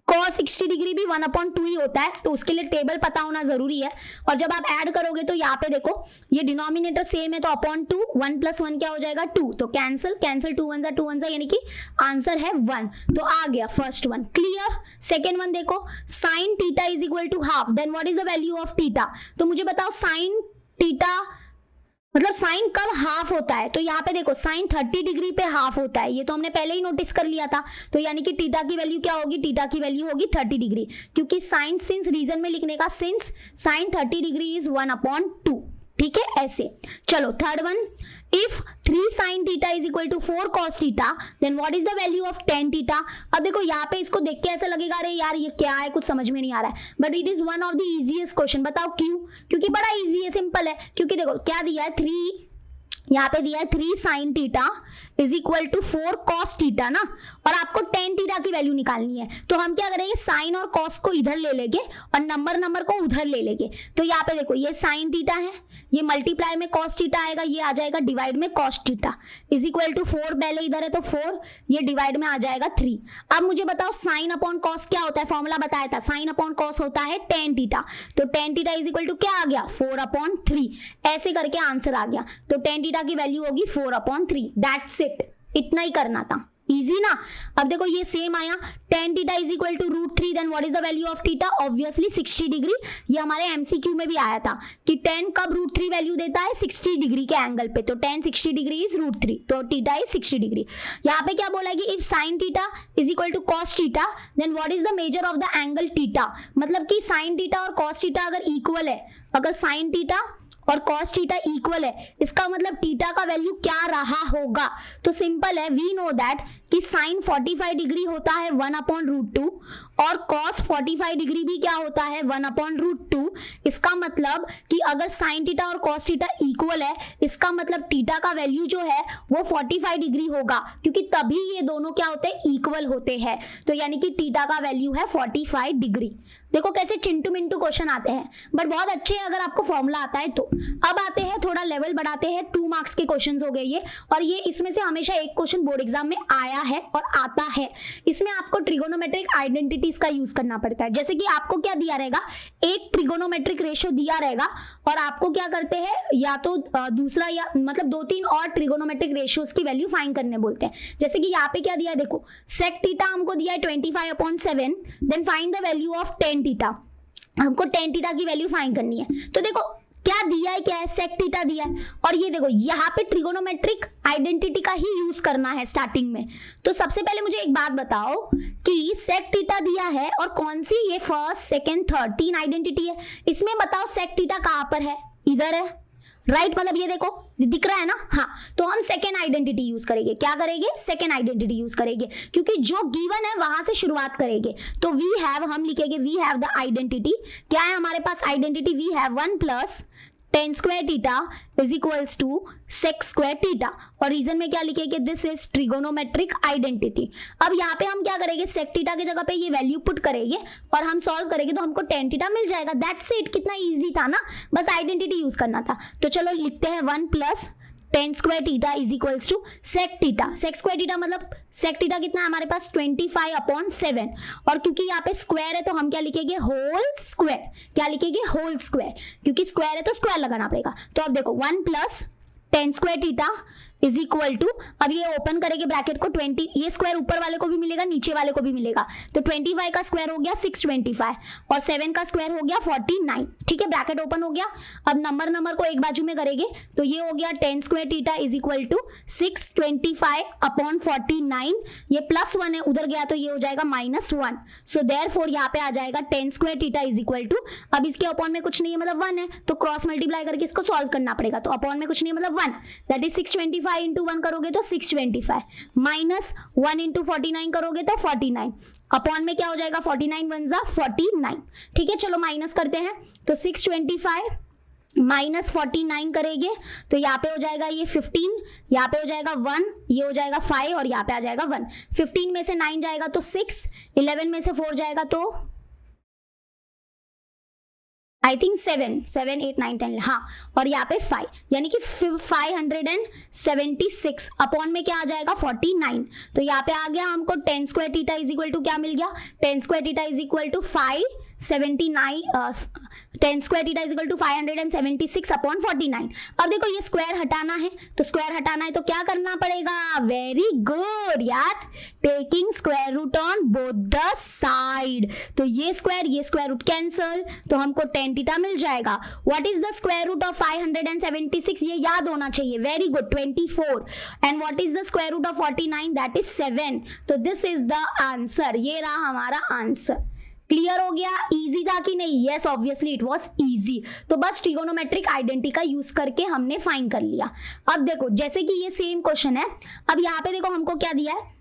cos 60 डिग्री भी 1/2 ही होता है, तो उसके लिए टेबल पता होना जरूरी है। और जब आप ऐड करोगे तो यहाँ पे देखो ये डिनोमिनेटर सेम है, तो /2 1 + 1 क्या हो जाएगा 2, तो कैंसिल 2 1 सा, यानी कि आंसर है 1। तो आ गया first one. Clear, second one देखो, sine theta is equal to half, then what is the value of theta. तो मुझे बताओ साइन थीटा मतलब साइन कब हाफ होता है, तो यहाँ पे देखो साइन 30 डिग्री पे हाफ होता है, ये तो हमने पहले ही नोटिस कर लिया था। तो यानी कि थीटा की वैल्यू क्या होगी, थीटा की वैल्यू होगी 30 डिग्री, क्योंकि साइन सिंस रीजन में लिखने का, सिंस साइन 30 डिग्री इज 1/2, ठीक है ऐसे। चलो third one, if 3 sin theta is equal to 4 cos theta, then what is the value of tan theta. अब देखो यहाँ पे इसको देख के ऐसा लगेगा अरे यार ये क्या है, कुछ समझ में नहीं आ रहा है, but it is one of the easiest question. बताओ क्यों, क्योंकि बड़ा इजी है, सिंपल है। क्योंकि देखो क्या दिया है, 3 यहाँ पे दिया है 3 sin theta is equal to 4 cos theta ना, और आपको tan थीटा की वैल्यू निकालनी है। तो हम क्या करेंगे, साइन और cos को इधर ले लेंगे और नंबर को उधर ले लेंगे। तो यहाँ पे देखो ये sin थीटा है, ये मल्टीप्लाई में cos थीटा आएगा, ये आ जाएगा डिवाइड में cos theta is equal to 4, पहले इधर है तो 4, ये डिवाइड में आ जाएगा 3। अब मुझे बताओ साइन अपॉन cos क्या होता है, फॉर्मूला बताया था, साइन अपॉन cos होता है tan थीटा। तो tan theta is equal to क्या आ गया 4/3, ऐसे करके आंसर आ गया। तो tan थीटा की वैल्यू होगी 4/3, दैट्स इट, इतना ही करना था। इजी ना। अब देखो ये सेम आया, tan theta is equal to √3, then what is the value of theta, obviously 60 degree. ये हमारे एमसीक्यू में भी आया था कि tan कब √3 वैल्यू देता है, 60 डिग्री के एंगल पे, तो tan 60 डिग्री इज √3, तो थीटा इज 60 डिग्री। यहाँ पे क्या बोला है कि if sin theta is equal to cos theta then what is the measure of the angle theta, मतलब कि sin थीटा और cos थीटा अगर इक्वल है, अगर sin थीटा और cos थीटा इक्वल है, इसका मतलब थीटा का वैल्यू क्या रहा होगा। तो सिंपल है, वी नो दैट कि sin 45 डिग्री होता है 1/√2 और cos 45 डिग्री भी क्या होता है 1/√2। इसका मतलब कि अगर sin थीटा और cos थीटा इक्वल है, इसका मतलब थीटा का वैल्यू जो है वो 45 डिग्री होगा, क्योंकि तभी ये दोनों क्या होते हैं, इक्वल होते हैं। तो यानी कि थीटा का वैल्यू है 45 डिग्री। देखो कैसे चिंटू मिंटू क्वेश्चन आते हैं, बट बहुत अच्छे हैं अगर आपको फॉर्मूला आता है तो। अब आते हैं, थोड़ा लेवल बढ़ाते हैं, 2 मार्क्स के क्वेश्चंस हो गए ये, और ये इसमें से हमेशा एक क्वेश्चन बोर्ड एग्जाम में आया है और आता है। इसमें आपको ट्रिगोनोमेट्रिक आइडेंटिटीज का यूज करना पड़ता है। जैसे कि आपको क्या दिया रहेगा, एक ट्रिगोनोमेट्रिक रेशियो दिया रहेगा और आपको क्या करते हैं, या तो दूसरा या मतलब 2-3 और ट्रिगोनोमेट्रिक रेशियोज की वैल्यू फाइंड करने बोलते हैं। जैसे कि यहाँ पे क्या दिया है, देखो sec थीटा हमको दिया है 25/7, then find the value of tan theta. हमको tan थीटा की वैल्यू फाइंड करनी है। तो देखो क्या दिया है, क्या है, sec थीटा दिया है, और ये देखो यहाँ पे ट्रिगोनोमेट्रिक आइडेंटिटी का ही यूज करना है स्टार्टिंग में। तो सबसे पहले मुझे एक बात बताओ कि sec थीटा दिया है और कौन सी, ये फर्स्ट, सेकंड, थर्ड, 3 आइडेंटिटी है। इसमें बताओ sec थीटा कहां पर है, इधर है, राइट, मतलब ये देखो दिख रहा है ना। हाँ, तो हम सेकेंड आइडेंटिटी यूज करेंगे। क्या करेंगे, सेकेंड आइडेंटिटी यूज करेंगे, क्योंकि जो गिवन है वहां से शुरुआत करेंगे। तो वी हैव, हम लिखेंगे वी हैव द आइडेंटिटी। क्या है हमारे पास identity, we have 1 + tan square theta is equals to sec square theta, और रीजन में क्या लिखेंगे, दिस इज ट्रिगोनोमेट्रिक आइडेंटिटी। अब यहाँ पे हम क्या करेंगे, sec थीटा की जगह पे ये वैल्यू पुट करेंगे और हम सॉल्व करेंगे तो हमको tan थीटा मिल जाएगा। दैट्स इट, कितना इजी था ना, बस आइडेंटिटी यूज करना था। तो चलो लिखते हैं 1 + tan square theta is equals to sec theta. sec square theta मतलब sec थीटा कितना है हमारे पास 25/7, और क्योंकि यहाँ पे स्क्वायर है तो हम क्या लिखेंगे, होल स्क्वायर। क्या लिखेंगे, होल स्क्वायर, क्योंकि स्क्वायर है तो स्क्वायर लगाना पड़ेगा। तो अब देखो 1 + tan square theta is equal to, अब ये ओपन करेंगे ब्रैकेट को, 20, ये स्क्वायर ऊपर वाले को भी मिलेगा नीचे वाले को भी मिलेगा, तो 25 का स्क्वायर हो गया 625 और 7 का स्क्वायर हो गया 49। ठीक है, ब्रैकेट ओपन हो गया। अब नंबर को एक बाजू में करेंगे तो ये हो गया tan square theta is equal to 625/49, ये +1 है, उधर गया तो ये हो जाएगा -1। सो देयरफॉर यहाँ पे आ जाएगा tan square theta is equal to, अब इसके अपॉन में कुछ नहीं है मतलब 1 है, तो क्रॉस मल्टीप्लाई करके इसको सॉल्व करना पड़ेगा। तो अपॉन में कुछ नहीं है मतलब 1, दैट इज 625 × 1 करोगे तो 625, -1 × 49 करोगे तो 49, अपॉन में क्या हो जाएगा, 49 × 1 = 49। ठीक है, चलो माइनस करते हैं, तो 625 - 49 करेंगे तो यहाँ पे हो जाएगा ये 15, यहाँ पे हो जाएगा 1, ये हो जाएगा 5 और यहाँ पे आ जाएगा 1। 15 में से 9 जाएगा तो 6, 11 में से 4 जाएगा तो आई थिंक 7, 8, 9, 10, हाँ, और यहाँ पे 5, यानी कि 576 अपॉन में क्या आ जाएगा 49। तो यहाँ पे आ गया हमको tan square theta is equal to क्या मिल गया, tan square theta is equal to 579, tan square theta is equal to 576/49। अब देखो ये स्क्वायर हटाना है, तो स्क्वायर हटाना है तो क्या करना पड़ेगा, वेरी गुड यार, taking square root on both the side. तो ये स्क्वायर रूट कैंसल, तो हमको tan थीटा मिल जाएगा। What is the square root of 576, ये याद होना चाहिए, very good, 24। And what is the square root of 49, that is 7। तो दिस इज द आंसर, ये रहा हमारा आंसर। क्लियर हो गया, इजी था कि नहीं, yes obviously it was easy. तो बस ट्रिगोनोमेट्रिक आइडेंटिटी का यूज करके हमने फाइंड कर लिया। अब देखो जैसे कि ये सेम क्वेश्चन है, अब यहाँ पे देखो हमको क्या दिया है,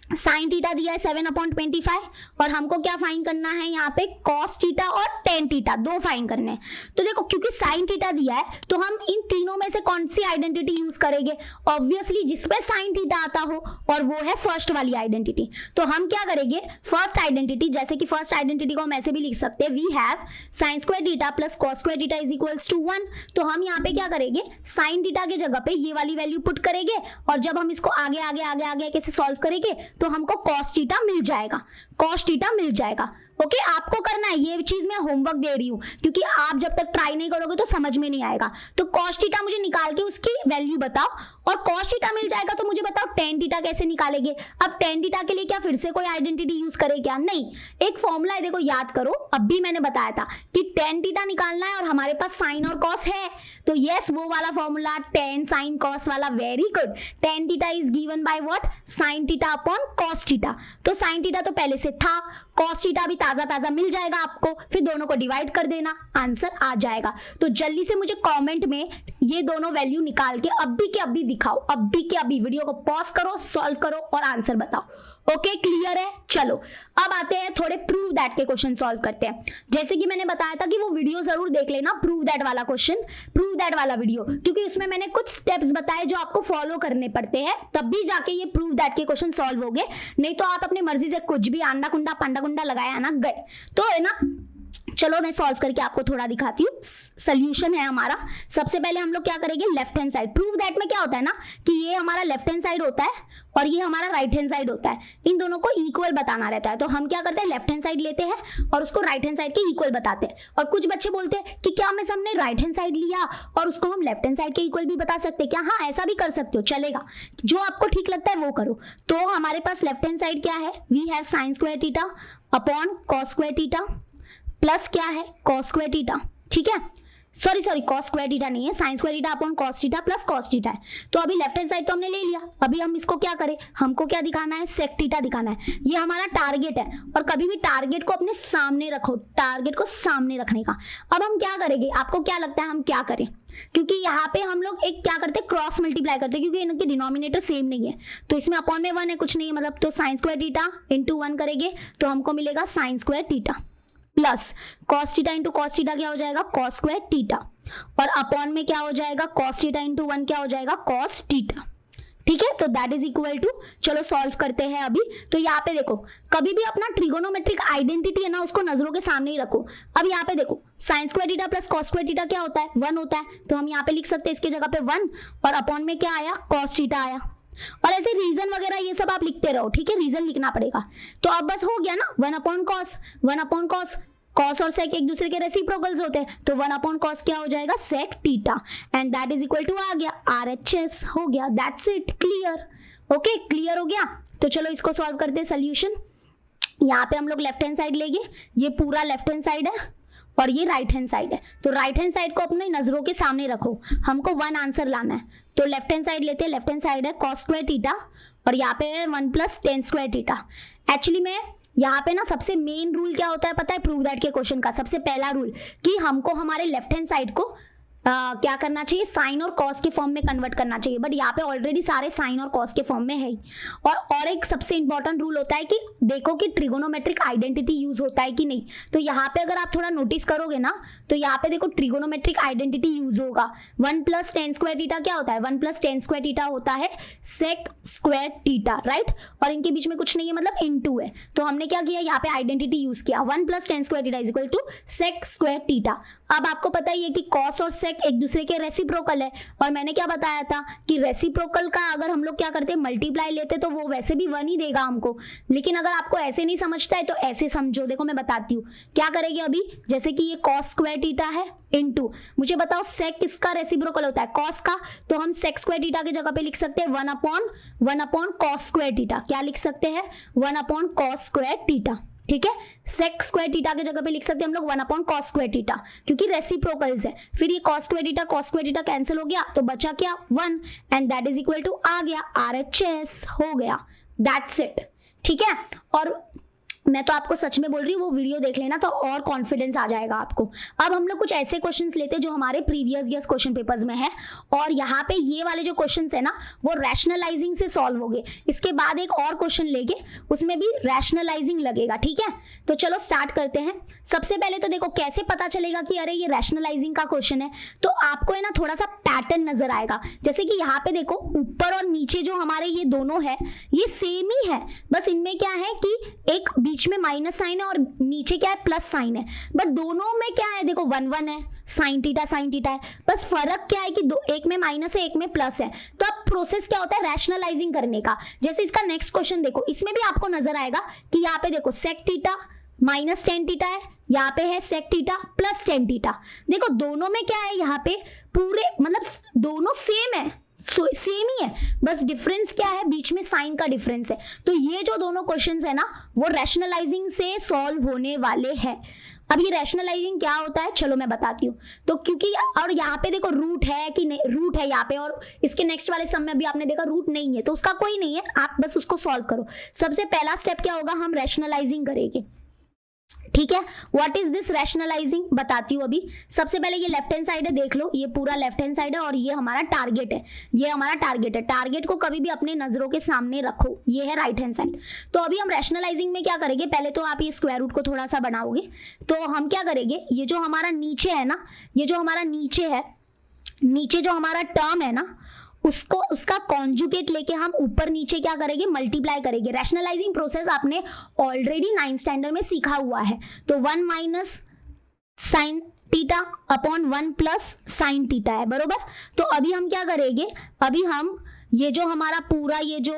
साइन थीटा दिया है 7/25 और हमको क्या फाइंड करना है यहाँ पे, कॉस थीटा और tan थीटा, दो फाइंड करने हैं। तो देखो क्योंकि साइन थीटा दिया है तो हम इन तीनों में से कौन सी आइडेंटिटी यूज करेंगे, ऑब्वियसली जिसपे साइन थीटा आता हो, और वो है फर्स्ट वाली आइडेंटिटी। तो हम क्या करेंगे, फर्स्ट आइडेंटिटी, जैसे कि फर्स्ट आइडेंटिटी को हम ऐसे भी लिख सकते हैं, we have sine square theta plus cos square theta is equals to 1। तो हम यहाँ पे क्या करेंगे, साइन थीटा की जगह पे ये वाली वैल्यू पुट करेंगे, और जब हम इसको आगे आगे आगे आगे कैसे सॉल्व करेंगे तो हमको cos थीटा मिल जाएगा, cos थीटा मिल जाएगा। ओके, आपको करना है, ये चीज मैं होमवर्क दे रही हूं, क्योंकि आप जब तक ट्राई नहीं करोगे तो समझ में नहीं आएगा। तो cos थीटा मुझे निकाल के उसकी वैल्यू बताओ और cos थीटा मिल जाएगा तो मुझे बताओ tan थीटा कैसे निकालेंगे। अब tan थीटा के लिए क्या फिर से कोई आइडेंटिटी यूज करे क्या? नहीं, एक फॉर्मूला है, देखो याद करो, अब भी मैंने बताया था कि tan थीटा निकालना है और हमारे पास साइन और cos है, तो यस वो वाला फॉर्मूला tan sin cos वाला, very good. tan theta is given by what? sin theta upon cos theta. तो sin थीटा तो पहले से था, cos थीटा भी ताजा ताजा मिल जाएगा आपको, फिर दोनों को डिवाइड कर देना, आंसर आ जाएगा। तो जल्दी से मुझे कमेंट में ये दोनों वैल्यू निकाल के अभी के अभी दिखाओ, अभी के अभी वीडियो को पॉज करो, सॉल्व करो और आंसर बताओ। ओके, क्लियर है? चलो अब आते हैं थोड़े प्रूव दैट के क्वेश्चन सॉल्व करते हैं। जैसे कि मैंने बताया था कि वो वीडियो जरूर देख लेना, प्रूव दैट वाला क्वेश्चन, प्रूव दैट वाला वीडियो, क्योंकि उसमें मैंने कुछ स्टेप्स बताए जो आपको फॉलो करने पड़ते हैं, तब भी जाके ये प्रूव दैट के क्वेश्चन सॉल्व हो गए, नहीं तो आप अपनी मर्जी से कुछ भी अंडा कुंडा पंडा कुंडा लगाया ना गए, तो है ना। चलो मैं सॉल्व करके आपको थोड़ा दिखाती हूँ। सोल्यूशन है हमारा, सबसे पहले हम लोग क्या करेंगे, left hand side. Prove that में क्या होता है ना कि ये हमारा लेफ्ट हैंड साइड होता है और ये हमारा राइट हैंड साइड होता है, इन दोनों को इक्वल बताना रहता है। तो हम क्या करते हैं, लेफ्ट हैंड साइड लेते हैं और उसको राइट हैंड साइड के इक्वल बताते हैं। और कुछ बच्चे बोलते हैं कि क्या मिस हमने राइट हैंड साइड लिया और उसको हम लेफ्ट हैंड साइड के इक्वल भी बता सकते हैं क्या? हाँ, ऐसा भी कर सकते हो, चलेगा, जो आपको ठीक लगता है वो करो। तो हमारे पास लेफ्ट हैंड साइड क्या है, we have sine square theta upon cos square theta plus क्या है, कॉस स्क्वायर थीटा, ठीक है, सॉरी कॉस स्क्वायर थीटा नहीं है, sign square theta upon cos theta plus cos theta है। तो अभी लेफ्ट हैंड साइड तो हमने ले लिया, अभी हम इसको क्या करें, हमको क्या दिखाना है, सेक थीटा दिखाना है। ये हमारा टारगेट है और कभी भी टारगेट को अपने सामने रखो, टारगेट को सामने रखने का। अब हम क्या करेंगे, आपको क्या लगता है हम क्या करें, क्योंकि यहाँ पे हम लोग एक क्या करते हैं, क्रॉस मल्टीप्लाई करते हैं, क्योंकि इनके डिनोमिनेटर सेम नहीं है, तो इसमें अपॉन में 1 है, कुछ नहीं है मतलब, तो साइन स्क्वायर थीटा इंटू 1 करेंगे तो हमको मिलेगा sign square theta plus cos theta into cos theta क्या हो जाएगा, कॉस स्क्वायर थीटा, और अपॉन में क्या हो जाएगा, कॉस थीटा इंटू 1 क्या हो जाएगा, कॉस थीटा, ठीक है। तो दैट इज इक्वल टू, चलो सॉल्व करते हैं अभी। तो यहाँ पे देखो, कभी भी अपना ट्रिगोनोमेट्रिक आइडेंटिटी है ना, उसको नजरों के सामने ही रखो। अब यहाँ पे देखो, sine square theta plus cos square theta क्या होता है, 1 होता है, तो हम यहाँ पे लिख सकते हैं इसकी जगह पे 1, और अपॉन में क्या आया, कॉस थीटा आया, और ऐसे रीजन वगैरह ये सब आप लिखते रहो, ठीक है, रीजन लिखना पड़ेगा। तो अब बस हो गया ना, 1 upon cos, 1 upon cos, cos और सेक एक दूसरे के रेसिप्रोकल्स होते हैं, तो 1 अपॉन कॉस क्या हो जाएगा, sec theta, and that is equal to आ गया RHS, हो गया, that's it, clear. Okay, clear हो गया। तो चलो इसको सॉल्व करते हैं। सोल्यूशन, यहाँ पे हम लोग लेफ्ट हैंड साइड लेंगे, ये पूरा लेफ्ट हैंड साइड है और ये राइट हैंड साइड है, तो राइट हैंड साइड को अपने नजरों के सामने रखो, हमको 1 आंसर लाना है। तो लेफ्ट हैंड साइड लेते हैं, लेफ्ट हैंड साइड है कॉस स्क्वायर थीटा और यहाँ पे है 1 plus tan square theta. Actually में यहाँ पे ना सबसे मेन रूल क्या होता है पता है, प्रूव दैट के क्वेश्चन का सबसे पहला रूल, कि हमको हमारे लेफ्ट हैंड साइड को क्या करना चाहिए, साइन और कॉस के फॉर्म में कन्वर्ट करना चाहिए, बट यहाँ पे ऑलरेडी सारे साइन और कॉस के फॉर्म में है ही। और एक सबसे इंपॉर्टेंट रूल होता है कि देखो कि ट्रिगोनोमेट्रिक आइडेंटिटी यूज होता है कि नहीं। तो यहाँ पे अगर आप थोड़ा नोटिस करोगे ना, तो यहाँ पे देखो ट्रिगोनोमेट्रिक आइडेंटिटी यूज होगा। 1 प्लस टेन स्क्वायर थीटा क्या होता है, 1 प्लस टेन स्क्वायर थीटा होता है सेक स्क्वायर थीटा, राइट, और इनके बीच में कुछ नहीं है, मतलब इनटू है। तो हमने क्या किया, यहाँ पे आइडेंटिटी यूज किया, 1 plus tan square theta is equal to sec square theta. अब आपको पता ही है कि कॉस और सेक एक दूसरे के रेसिप्रोकल है, और मैंने क्या बताया था कि रेसिप्रोकल का अगर हम लोग क्या करते हैं, मल्टीप्लाई लेते, तो वो वैसे भी 1 ही देगा हमको। लेकिन अगर आपको ऐसे नहीं समझता है तो ऐसे समझो, देखो मैं बताती हूँ क्या करेंगे अभी। जैसे कि ये कॉस स्क्वायर थीटा है इनटू, मुझे बताओ सेक किसका रेसिप्रोकल होता है, कॉस का, तो हम सेक स्क्वायर थीटा की जगह पे लिख सकते हैं 1 अपॉन कॉस स्क्वायर थीटा। क्या लिख सकते हैं, 1 अपॉन कॉस स्क्वायर थीटा, ठीक है। सेक स्क्वायर थीटा की जगह पे लिख सकते हैं हम लोग 1 अपॉन कॉस स्क्वायर थीटा, क्योंकि रेसिप्रोकल्स है। फिर ये कॉस स्क्वायर थीटा कैंसिल हो गया, तो बचा क्या, 1, and that is equal to आ गया RHS, हो गया, दैट्स इट, ठीक है। और मैं तो आपको सच में बोल रही हूँ, वो वीडियो देख लेना तो और कॉन्फिडेंस आ जाएगा आपको। अब हम लोग कुछ ऐसे क्वेश्चंस लेते हैं जो हमारे प्रीवियस ईयर्स क्वेश्चन पेपर्स में है, और यहाँ पे ये वाले जो क्वेश्चंस है ना वो रैशनलाइजिंग से सॉल्व हो गए। इसके बाद एक और क्वेश्चन लेंगे, उसमें भी रैशनलाइजिंग लगेगा, ठीक है। तो चलो स्टार्ट करते हैं। सबसे पहले तो देखो कैसे पता चलेगा कि अरे ये रैशनलाइजिंग का क्वेश्चन है, तो आपको है ना थोड़ा सा पैटर्न नजर आएगा। जैसे कि यहाँ पे देखो ऊपर और नीचे जो हमारे ये दोनों है ये सेम ही है, बस इनमें क्या है कि एक बीच में माइनस साइन है और नीचे क्या है, प्लस साइन है, बट दोनों में क्या है, देखो 1 1 है, साइन थीटा है, बस फर्क क्या है कि एक में माइनस है एक में प्लस है। तो अब प्रोसेस क्या होता है रैशनलाइजिंग करने का। जैसे इसका नेक्स्ट क्वेश्चन देखो, इसमें भी आपको नजर आएगा कि यहाँ पे देखो sec theta minus tan theta है, यहाँ पे है sec theta plus tan theta. देखो दोनों में क्या है, यहाँ पे पूरे मतलब दोनों सेम है, सेम ही है, बस डिफरेंस क्या है, बीच में साइन का डिफरेंस है। तो ये जो दोनों क्वेश्चंस है ना वो रैशनलाइजिंग से सॉल्व होने वाले हैं। अब ये रैशनलाइजिंग क्या होता है चलो मैं बताती हूँ। तो क्योंकि और यहाँ पे देखो रूट है कि नहीं, रूट है यहाँ पे, और इसके नेक्स्ट वाले सम में भी आपने देखा रूट नहीं है, तो उसका कोई नहीं है, आप बस उसको सॉल्व करो। सबसे पहला स्टेप क्या होगा, हम रैशनलाइजिंग करेंगे, ठीक है। व्हाट इज दिस रैशनलाइजिंग, बताती हूँ अभी। सबसे पहले ये लेफ्ट हैंड साइड है, देख लो ये पूरा लेफ्ट हैंड साइड है और ये हमारा टारगेट है, ये हमारा टारगेट है। टारगेट को कभी भी अपने नजरों के सामने रखो, ये है राइट हैंड साइड। तो अभी हम रैशनलाइजिंग में क्या करेंगे, पहले तो आप ये स्क्वायर रूट को थोड़ा सा बनाओगे, तो हम क्या करेंगे, ये जो हमारा नीचे है ना, ये जो हमारा नीचे है, नीचे जो हमारा टर्म है ना उसको, उसका कॉन्जुगेट लेके हम ऊपर नीचे क्या करेंगे, मल्टीप्लाई करेंगे। रैशनलाइजिंग प्रोसेस आपने ऑलरेडी 9th स्टैंडर्ड में सीखा हुआ है। तो 1 minus sine theta upon 1 plus sine theta है, बरोबर। तो अभी हम क्या करेंगे, अभी हम ये जो हमारा पूरा ये जो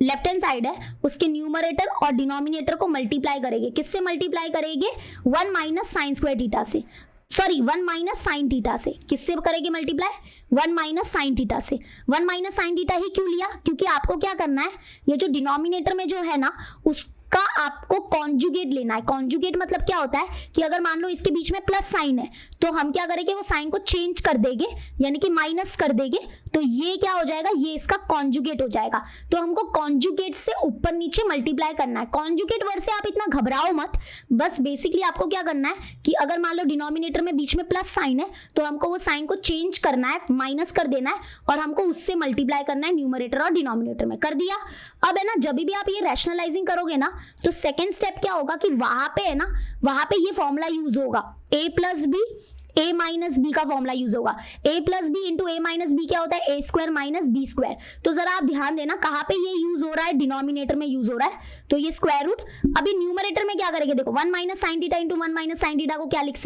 लेफ्ट हैंड साइड है उसके न्यूमरेटर और डिनोमिनेटर को मल्टीप्लाई करेंगे। किससे मल्टीप्लाई करेंगे, 1 माइनस साइन स्क्वायर टीटा से, सॉरी 1 माइनस साइन टीटा से। किससे करेंगे मल्टीप्लाई, 1 माइनस साइन टीटा से। 1 माइनस साइन टीटा ही क्यों लिया, क्योंकि आपको क्या करना है, ये जो डिनोमिनेटर में जो है ना उसका आपको कॉन्जुगेट लेना है। कॉन्जुगेट मतलब क्या होता है कि अगर मान लो इसके बीच में प्लस साइन है तो हम क्या करेंगे, वो साइन को चेंज कर देंगे, यानी कि माइनस कर देंगे, तो ये क्या हो जाएगा, ये इसका कॉन्जुगेट हो जाएगा। तो हमको कॉन्जुगेट से ऊपर नीचे मल्टीप्लाई करना है। कॉन्जुगेट वर्ड से आप इतना घबराओ मत, बस बेसिकली आपको क्या करना है कि अगर मान लो डिनोमिनेटर में बीच में प्लस साइन है तो हमको वो साइन को चेंज करना है, माइनस कर देना है और हमको उससे मल्टीप्लाई करना है न्यूमरेटर और डिनोमिनेटर में। कर दिया। अब है ना, जब भी आप ये रैशनलाइजिंग करोगे ना तो सेकेंड स्टेप क्या होगा कि वहां पे है ना, वहां पे ये फॉर्मूला यूज होगा, a plus B a minus B का फॉर्मूला यूज होगा। a plus B into A minus B क्या होता है, a square minus B square. तो जरा आप ध्यान देना कहाँ पे ये यूज हो रहा है, डिनोमिनेटर में यूज हो रहा है, तो ये स्क्वायर रूट। अभी न्यूमरेटर में क्या करेंगे, देखो 1 minus sine theta into 1 minus sine theta को क्या लिख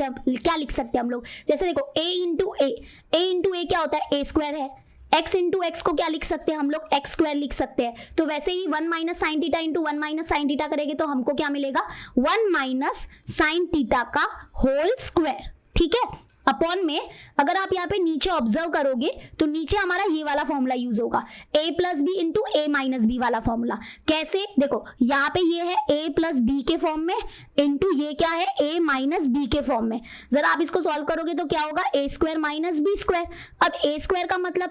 सकते हैं हम लोग, जैसे देखो a इंटू ए क्या होता है, a स्क्वायर है। x इंटू एक्स को क्या लिख सकते हैं हम लोग, x स्क्वायर लिख सकते हैं। तो वैसे ही 1 minus sine theta into 1 minus sine theta करेंगे तो हमको क्या मिलेगा, 1 माइनस साइन टीटा का होल स्क्वायर, ठीक है। अपॉन में अगर आप यहाँ पे नीचे ऑब्जर्व करोगे तो नीचे हमारा ये वाला फॉर्मूला यूज होगा, a plus B into A minus B वाला फॉर्मूला। कैसे, देखो यहाँ पे ये है a प्लस बी के फॉर्म में इंटू ये क्या है, a माइनस बी के फॉर्म में। जरा आप इसको सॉल्व करोगे तो क्या होगा, a square minus B square. अब a स्क्वायर का मतलब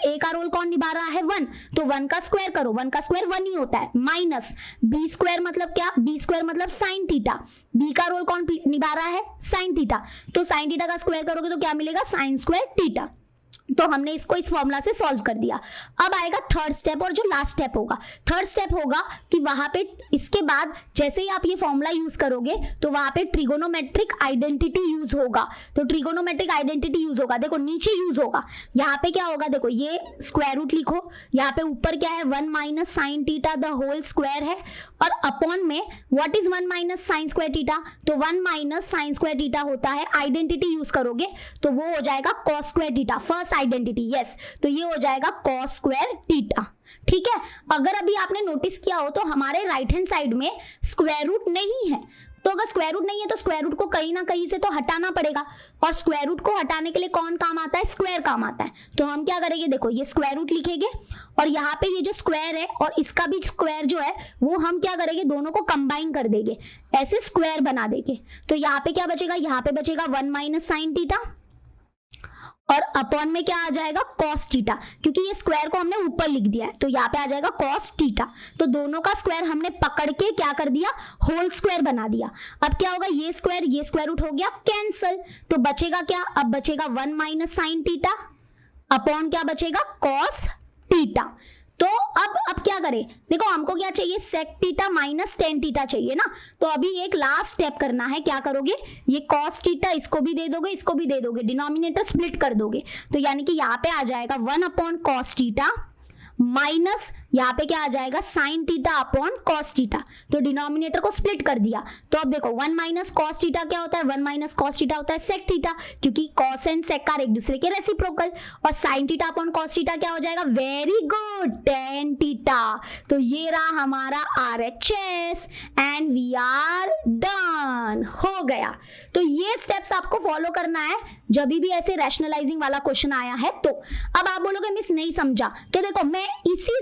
a का रोल कौन निभा रहा है, 1, तो 1 का स्क्वायर करो, 1 का स्क्वायर 1 ही होता है, माइनस b स्क्वायर मतलब क्या, b स्क्वायर मतलब साइन थीटा, b का रोल कौन निभा रहा है, साइन थीटा। तो साइन थीटा का स्क्वायर करोगे तो क्या मिलेगा, साइन स्क्वायर थीटा। तो हमने इसको इस फॉर्मूला से सॉल्व कर दिया। अब आएगा थर्ड स्टेप और जो लास्ट स्टेप होगा। थर्ड स्टेप होगा कि वहां पे इसके बाद जैसे ही आप ये फॉर्मूला यूज करोगे तो वहां पे ट्रिगोनोमेट्रिक आइडेंटिटी यूज होगा। तो ट्रिगोनोमेट्रिक आइडेंटिटी यूज होगा, देखो नीचे यूज होगा, यहाँ पे क्या होगा, देखो ये स्क्वायर रूट लिखो, यहाँ पे ऊपर क्या है, 1 minus sine theta the whole square है, और अपॉन में what is 1 minus sine square theta, तो 1 माइनस साइन स्क्वायर टीटा होता है, आइडेंटिटी यूज करोगे तो वो हो जाएगा cos square theta, first identity, yes, तो ये हो जाएगा कॉस स्क्वायर टीटा, ठीक है। अगर अभी आपने नोटिस किया हो तो हमारे राइट हैंड साइड में स्क्वायर रूट नहीं है, तो अगर स्क्वायर रूट नहीं है तो स्क्वायर रूट को कहीं ना कहीं से तो हटाना पड़ेगा, और स्क्वायर रूट को हटाने के लिए कौन काम आता है, स्क्वायर काम आता है। तो हम क्या करेंगे, देखो ये स्क्वायर रूट लिखेंगे और यहाँ पे ये जो स्क्वायर है और इसका भी स्क्वायर जो है वो हम क्या करेंगे, दोनों को कंबाइन कर देंगे, ऐसे स्क्वायर बना देंगे। तो यहाँ पे क्या बचेगा, यहाँ पे बचेगा 1 माइनस साइन टीटा और अपॉन में क्या आ जाएगा, कॉस टीटा, क्योंकि ये स्क्वायर को हमने ऊपर लिख दिया है तो यहाँ पे आ जाएगा कॉस टीटा। तो दोनों का स्क्वायर हमने पकड़ के क्या कर दिया, होल स्क्वायर बना दिया। अब क्या होगा, ये स्क्वायर रूट हो गया कैंसल, तो बचेगा क्या, अब बचेगा 1 माइनस साइन टीटा अपॉन क्या बचेगा, कॉस टीटा। तो अब क्या करें, देखो हमको क्या चाहिए, sec theta minus tan theta चाहिए ना। तो अभी एक लास्ट स्टेप करना है, क्या करोगे, ये कॉस टीटा इसको भी दे दोगे, इसको भी दे दोगे, डिनोमिनेटर स्प्लिट कर दोगे, तो यानी कि यहाँ पे आ जाएगा 1 अपॉन कॉस टीटा माइनस यहाँ पे क्या आ जाएगा, sign theta upon cos theta. तो डिनोमिनेटर को स्प्लिट कर दिया, तो अब देखो 1 माइनस कॉस टीटा क्या होता है, 1 माइनस कॉस टीटा होता है सेक टीटा, क्योंकि कॉस एंड सेक आर एक दूसरे के रेसिप्रोकल, और sign theta upon cos theta क्या हो जाएगा, वेरी गुड, टेन टीटा। तो ये रहा हमारा RHS and we are done, हो गया। तो ये स्टेप्स आपको फॉलो करना है जब भी ऐसे रैशनलाइजिंग वाला क्वेश्चन आया है तो। अब आप बोलोगे मिस नहीं समझा, तो देखो मैं इसी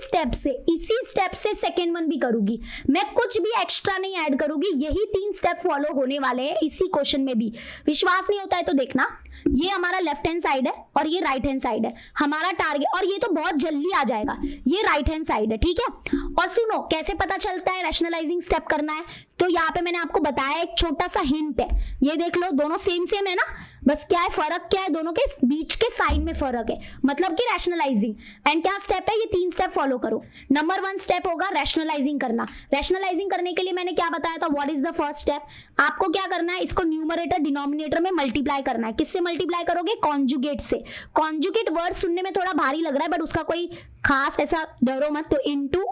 स्टेप से सेकेंड वन भी करूंगी, मैं कुछ भी एक्स्ट्रा नहीं ऐड करूंगी, यही 3 स्टेप फॉलो होने वाले हैं इसी क्वेश्चन में भी। विश्वास नहीं होता है तो देखना, ये हमारा लेफ्ट हैंड साइड है और ये राइट हैंड साइड है हमारा टारगेट, और ये तो बहुत जल्दी आ जाएगा, ये राइट हैंड साइड है, ठीक है। और सुनो कैसे पता चलता है रैशनलाइजिंग स्टेप करना है, तो यहाँ पे मैंने आपको बताया एक छोटा सा हिंट है, ये देख लो दोनों सेम है ना, बस क्या है फर्क, क्या है दोनों के बीच के साइन में फर्क है, मतलब कि रैशनलाइजिंग। एंड क्या स्टेप है, ये 3 स्टेप फॉलो करो। नंबर 1 स्टेप होगा रैशनलाइजिंग करना। रैशनलाइजिंग करने के लिए मैंने क्या बताया था, what is the first step, आपको क्या करना है, इसको न्यूमरेटर डिनोमिनेटर में मल्टीप्लाई करना है। किससे मल्टीप्लाई करोगे, कॉन्जुगेट से। कॉन्जुगेट वर्ड सुनने में थोड़ा भारी लग रहा है बट उसका कोई खास ऐसा डरो मत, तो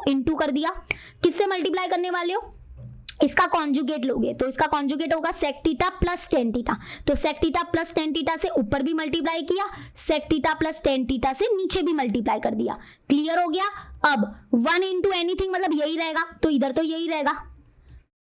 इंटू कर दिया। किससे मल्टीप्लाई करने वाले हो, इसका कॉन्जुगेट लोगे तो इसका कॉन्जुगेट होगा sec theta plus tan theta, तो sec theta plus tan theta से ऊपर भी मल्टीप्लाई किया, sec theta plus tan theta से नीचे भी मल्टीप्लाई कर दिया। क्लियर हो गया। अब 1 इंटू एनीथिंग मतलब यही रहेगा, तो इधर तो यही रहेगा,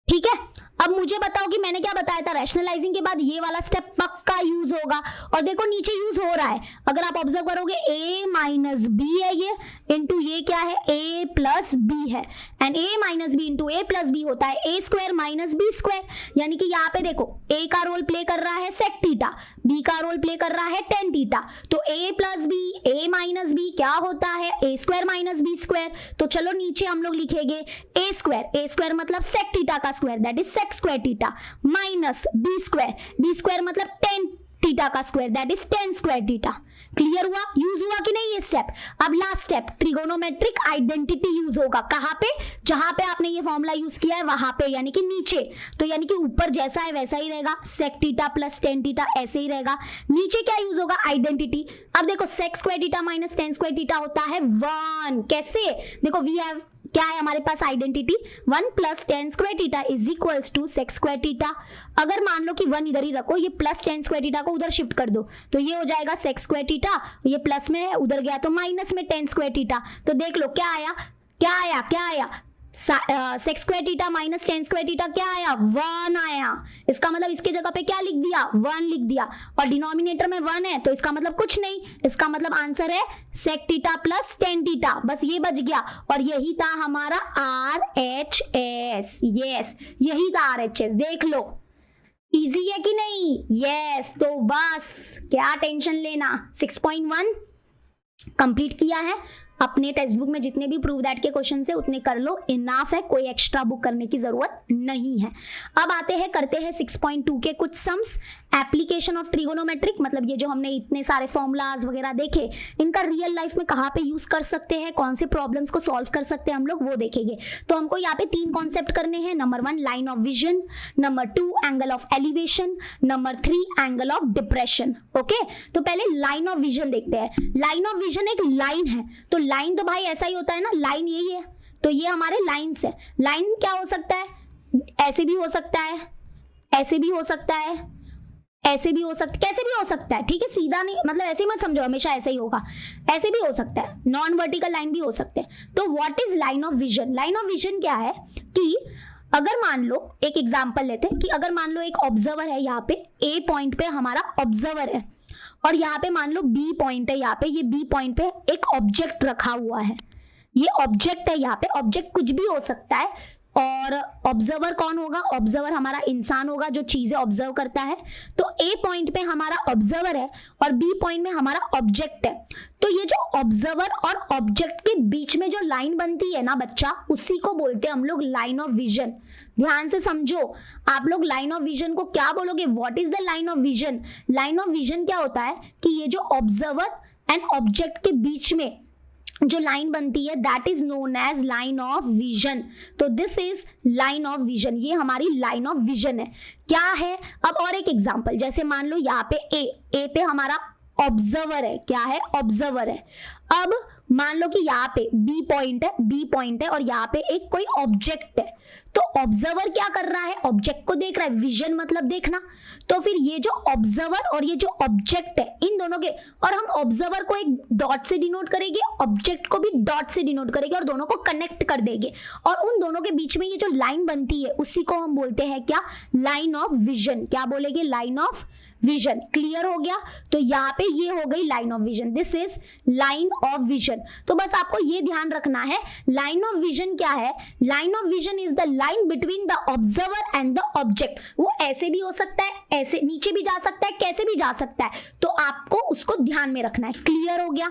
ठीक है। अब मुझे बताओ कि मैंने क्या बताया था, रैशनलाइजिंग के बाद ये वाला स्टेप पक्का यूज होगा, और देखो नीचे यूज हो रहा है, अगर आप ऑब्जर्व करोगे a माइनस बी है ये, इंटू ये क्या है a प्लस बी है, and a minus B into a plus B होता है a square minus B square, यानी कि यहाँ पे देखो a का रोल प्ले कर रहा है सेक थीटा, b का रोल प्ले कर रहा है टेन थीटा, तो a plus B a minus B क्या होता है a square minus B square. तो चलो नीचे हम लोग लिखेंगे a स्क्वायर मतलब सेक थीटा का square, that is sec square theta, minus B square मतलब टेन थीटा का square, that is tan square theta. Clear हुआ, यूज हुआ कि नहीं ये स्टेप। अब last step trigonometric identity use होगा, कहां पे, जहां पे आपने ये फॉर्मूला यूज किया है वहां पे, यानी कि नीचे, तो यानी कि ऊपर जैसा है वैसा ही रहेगा, sec theta plus tan theta ऐसे ही रहेगा। नीचे क्या यूज होगा, आइडेंटिटी। अब देखो sec square theta minus tan square theta होता है 1, कैसे, देखो वी हैव क्या है हमारे पास identity, 1 plus tan square theta is equals to sec square theta. अगर मान लो कि 1 इधर ही रखो, ये प्लस टेन स्क्वायर थीटा को उधर शिफ्ट कर दो, तो ये हो जाएगा सेक स्क्वायर थीटा, ये प्लस में है उधर गया तो माइनस में टेन स्क्वायर थीटा, तो देख लो क्या आया sec square theta minus tan square theta क्या आया, 1 आया। इसका मतलब इसके जगह पे क्या लिख दिया, 1 लिख दिया, और डिनोमिनेटर में 1 है तो इसका मतलब कुछ नहीं, इसका मतलब आंसर है sec theta plus tan theta, बस ये बच गया। और यही था हमारा RHS, यस यही था RHS, देख लो इजी है कि नहीं, यस। तो बस क्या टेंशन लेना, 6.1 कंप्लीट किया है। अपने टेक्स्ट बुक में जितने भी प्रूव दैट के क्वेश्चन है उतने कर लो, इनाफ है, कोई एक्स्ट्रा बुक करने की जरूरत नहीं है। अब आते हैं करते हैं 6.2 के कुछ सम्स। एप्लीकेशन ऑफ ट्रिगोनोमेट्रिक, मतलब ये जो हमने इतने सारे फॉर्मूलाज वगैरह देखे, इनका रियल लाइफ में कहाँ पे यूज कर सकते हैं, कौन से प्रॉब्लम्स को सॉल्व कर सकते हैं हम लोग, वो देखेंगे। तो हमको यहाँ पे 3 कॉन्सेप्ट करने हैं। Number 1 line of vision, number 2 angle of elevation, number 3 angle of depression. Okay, तो पहले लाइन ऑफ विजन देखते हैं। लाइन ऑफ विजन एक लाइन है, तो लाइन तो भाई ऐसा ही होता है ना, लाइन यही है, तो ये हमारे लाइन्स है। लाइन क्या हो सकता है, ऐसे भी हो सकता है, ऐसे भी हो सकता है, ऐसे भी हो सकता है, कैसे भी हो सकता है, ठीक है, सीधा नहीं, मतलब ऐसे मत समझो हमेशा ऐसे ही होगा, ऐसे भी हो सकता है, नॉन वर्टिकल लाइन भी हो सकते हैं। तो what is line of vision, line of vision क्या है कि अगर मान लो एक एग्जांपल लेते हैं कि अगर मान लो एक ऑब्जर्वर है, यहाँ पे ए पॉइंट पे हमारा ऑब्जर्वर है, और यहाँ पे मान लो बी पॉइंट है, यहाँ पे ये बी पॉइंट पे एक ऑब्जेक्ट रखा हुआ है, ये ऑब्जेक्ट है, यहाँ पे ऑब्जेक्ट कुछ भी हो सकता है। और ऑब्जर्वर कौन होगा, ऑब्जर्वर हमारा इंसान होगा जो चीजें ऑब्जर्व करता है। तो ए पॉइंट पे हमारा ऑब्जर्वर है और बी पॉइंट में हमारा ऑब्जेक्ट है। तो ये जो ऑब्जर्वर और ऑब्जेक्ट के बीच में जो लाइन बनती है ना बच्चा, उसी को बोलते हैं हम लोग लाइन ऑफ विजन। ध्यान से समझो, आप लोग लाइन ऑफ विजन को क्या बोलोगे, what is the line of vision. Line of vision क्या होता है कि ये जो ऑब्जर्वर एंड ऑब्जेक्ट के बीच में जो लाइन बनती है, that is known as line of vision. तो this is line of vision, ये हमारी लाइन ऑफ विजन है। क्या है, अब और एक एग्जांपल, जैसे मान लो यहाँ पे ए पे हमारा ऑब्जर्वर है, क्या है, ऑब्जर्वर है। अब मान लो कि यहाँ पे बी पॉइंट है और यहाँ पे एक कोई ऑब्जेक्ट है, तो ऑब्जर्वर क्या कर रहा है, ऑब्जेक्ट को देख रहा है, विजन मतलब देखना। तो फिर ये जो ऑब्जर्वर और ये जो ऑब्जेक्ट है, इन दोनों के, और हम ऑब्जर्वर को एक डॉट से डिनोट करेंगे, ऑब्जेक्ट को भी डॉट से डिनोट करेंगे और दोनों को कनेक्ट कर देंगे, और उन दोनों के बीच में ये जो लाइन बनती है उसी को हम बोलते हैं क्या, लाइन ऑफ विजन। क्या बोलेंगे, लाइन ऑफ विजन। क्लियर हो गया। तो यहाँ पे ये हो गई line of vision, this is line of vision. तो बस आपको ये ध्यान रखना है, लाइन ऑफ विजन क्या है, line of vision is the line between the observer and the object. वो ऐसे भी हो सकता है, ऐसे नीचे भी जा सकता है, कैसे भी जा सकता है, तो आपको उसको ध्यान में रखना है। क्लियर हो गया।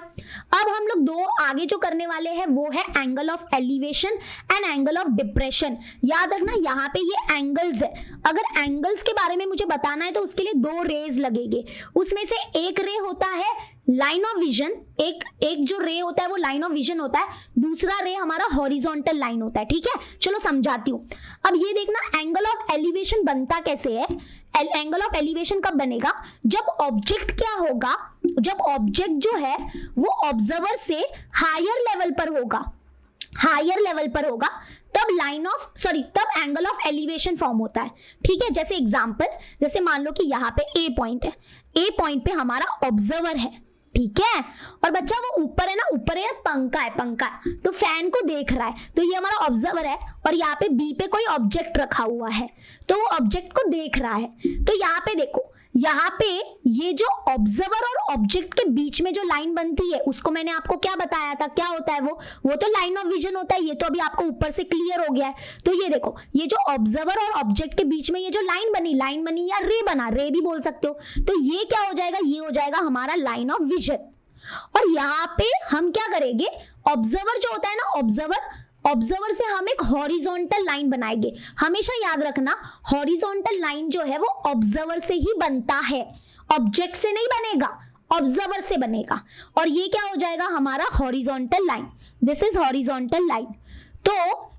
अब हम लोग दो आगे जो करने वाले हैं वो है angle of elevation and angle of depression. याद रखना यहाँ पे ये एंगल्स है, अगर एंगल्स के बारे में मुझे बताना है तो उसके लिए दो रेज लगेंगे, उसमें से एक रे होता है लाइन ऑफ विजन, एक जो रे होता है वो लाइन ऑफ विजन होता है, दूसरा रे हमारा हॉरिजॉन्टल लाइन होता है। ठीक है, चलो समझाती हूँ। अब ये देखना एंगल ऑफ एलिवेशन बनता कैसे है। एंगल ऑफ एलिवेशन कब बनेगा, जब ऑब्जेक्ट क्या होगा, जब ऑब्जेक्ट जो है वो ऑब्जर्वर से हायर लेवल पर होगा, हायर लेवल पर होगा, तब एंगल ऑफ एलिवेशन फॉर्म होता है। ठीक है, जैसे एग्जांपल, जैसे मान लो कि यहाँ पे ए पॉइंट है, ए पॉइंट पे हमारा ऑब्जर्वर है, ठीक है, और बच्चा वो ऊपर है ना, ऊपर है पंखा है, तो फैन को देख रहा है, तो ये हमारा ऑब्जर्वर है, और यहाँ पे बी पे कोई ऑब्जेक्ट रखा हुआ है, तो वो ऑब्जेक्ट को देख रहा है। तो यहाँ पे देखो, यहाँ पे ये जो ऑब्जर्वर और ऑब्जेक्ट के बीच में जो लाइन बनती है उसको मैंने आपको क्या बताया था, क्या होता है वो तो लाइन ऑफ विजन होता है। ये तो अभी आपको ऊपर से क्लियर हो गया है। तो ये देखो, ये जो ऑब्जर्वर और ऑब्जेक्ट के बीच में ये जो लाइन बनी या रे बना, रे भी बोल सकते हो, तो ये क्या हो जाएगा, ये हो जाएगा हमारा लाइन ऑफ विजन। और यहाँ पे हम क्या करेंगे, ऑब्जर्वर जो होता है ना, ऑब्जर्वर से हम एक हॉरिजॉन्टल लाइन बनाएंगे। हमेशा याद रखना, हॉरिजॉन्टल लाइन जो है वो ऑब्जर्वर से ही बनता है, ऑब्जेक्ट से नहीं बनेगा, ऑब्जर्वर से बनेगा। और ये क्या हो जाएगा हमारा horizontal line, this is horizontal line. तो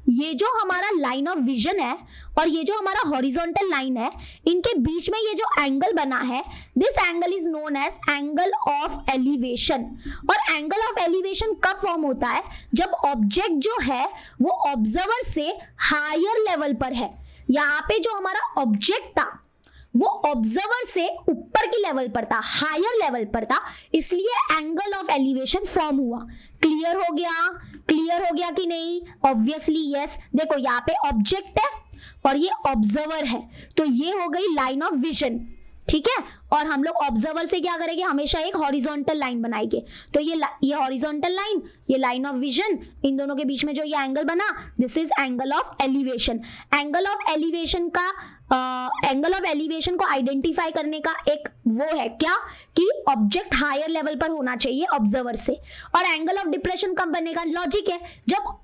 ये जो हमारा लाइन ऑफ विजन है और ये जो हमारा हॉरिजॉन्टल लाइन है, इनके बीच में ये जो एंगल बना है, this angle is known as angle of elevation. और एंगल ऑफ एलिवेशन कब फॉर्म होता है, जब ऑब्जेक्ट जो है वो ऑब्जर्वर से हायर लेवल पर है। यहाँ पे जो हमारा ऑब्जेक्ट था वो ऑब्जर्वर से ऊपर की लेवल पर था, हायर लेवल पर था, इसलिए एंगल ऑफ एलिवेशन फॉर्म हुआ। क्लियर हो गया, क्लियर हो गया कि नहीं, ऑब्वियसली यस। देखो यहाँ पे ऑब्जेक्ट है और ये ऑब्जर्वर है, तो ये हो गई लाइन ऑफ विजन। ठीक है, और हम लोग ऑब्जर्वर से क्या करेंगे, हमेशा एक हॉरिजॉन्टल लाइन बनाएंगे। तो ये हॉरिजॉन्टल लाइन, ये लाइन ऑफ विजन, इन दोनों के बीच में जो ये एंगल बना, this is angle of elevation. Angle of elevation को आइडेंटिफाई करने का एक वो है क्या, कि ऑब्जेक्ट हायर लेवल पर होना चाहिए ऑब्जर्वर से। और एंगल ऑफ डिप्रेशन कब बनेगा, लॉजिक है,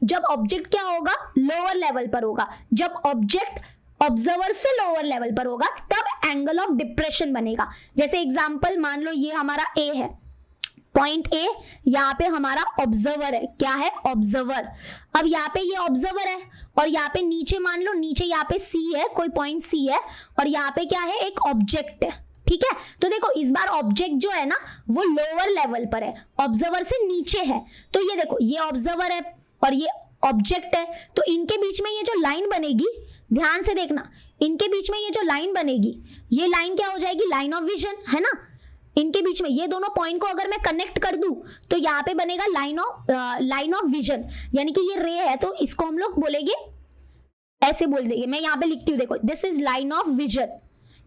जब ऑब्जेक्ट क्या होगा, लोअर लेवल पर होगा। जब ऑब्जेक्ट ऑब्जर्वर से लोअर लेवल पर होगा तब एंगल ऑफ डिप्रेशन बनेगा। जैसे एग्जांपल, मान लो ये हमारा ए है, पॉइंट ए, यहाँ पे हमारा ऑब्जर्वर है, क्या है, ऑब्जर्वर। अब यहाँ पे ये ऑब्जर्वर है और यहाँ पे नीचे, मान लो नीचे यहाँ पे सी है, कोई पॉइंट सी है, और यहाँ पे क्या है, एक ऑब्जेक्ट है। ठीक है, तो देखो इस बार ऑब्जेक्ट जो है ना वो लोअर लेवल पर है, ऑब्जर्वर से नीचे है। तो ये देखो, ये ऑब्जर्वर है और ये ऑब्जेक्ट है, तो इनके बीच में ये जो लाइन बनेगी, ध्यान से देखना, इनके बीच में ये जो लाइन बनेगी, ये लाइन क्या हो जाएगी, लाइन ऑफ विजन, है ना। इनके बीच में ये दोनों पॉइंट को अगर मैं कनेक्ट कर दूं तो यहाँ पे बनेगा लाइन ऑफ विजन, यानी कि ये रे है, तो इसको हम लोग बोलेंगे, ऐसे बोल देंगे। मैं यहाँ पे लिखती हूँ, देखो this is line of vision,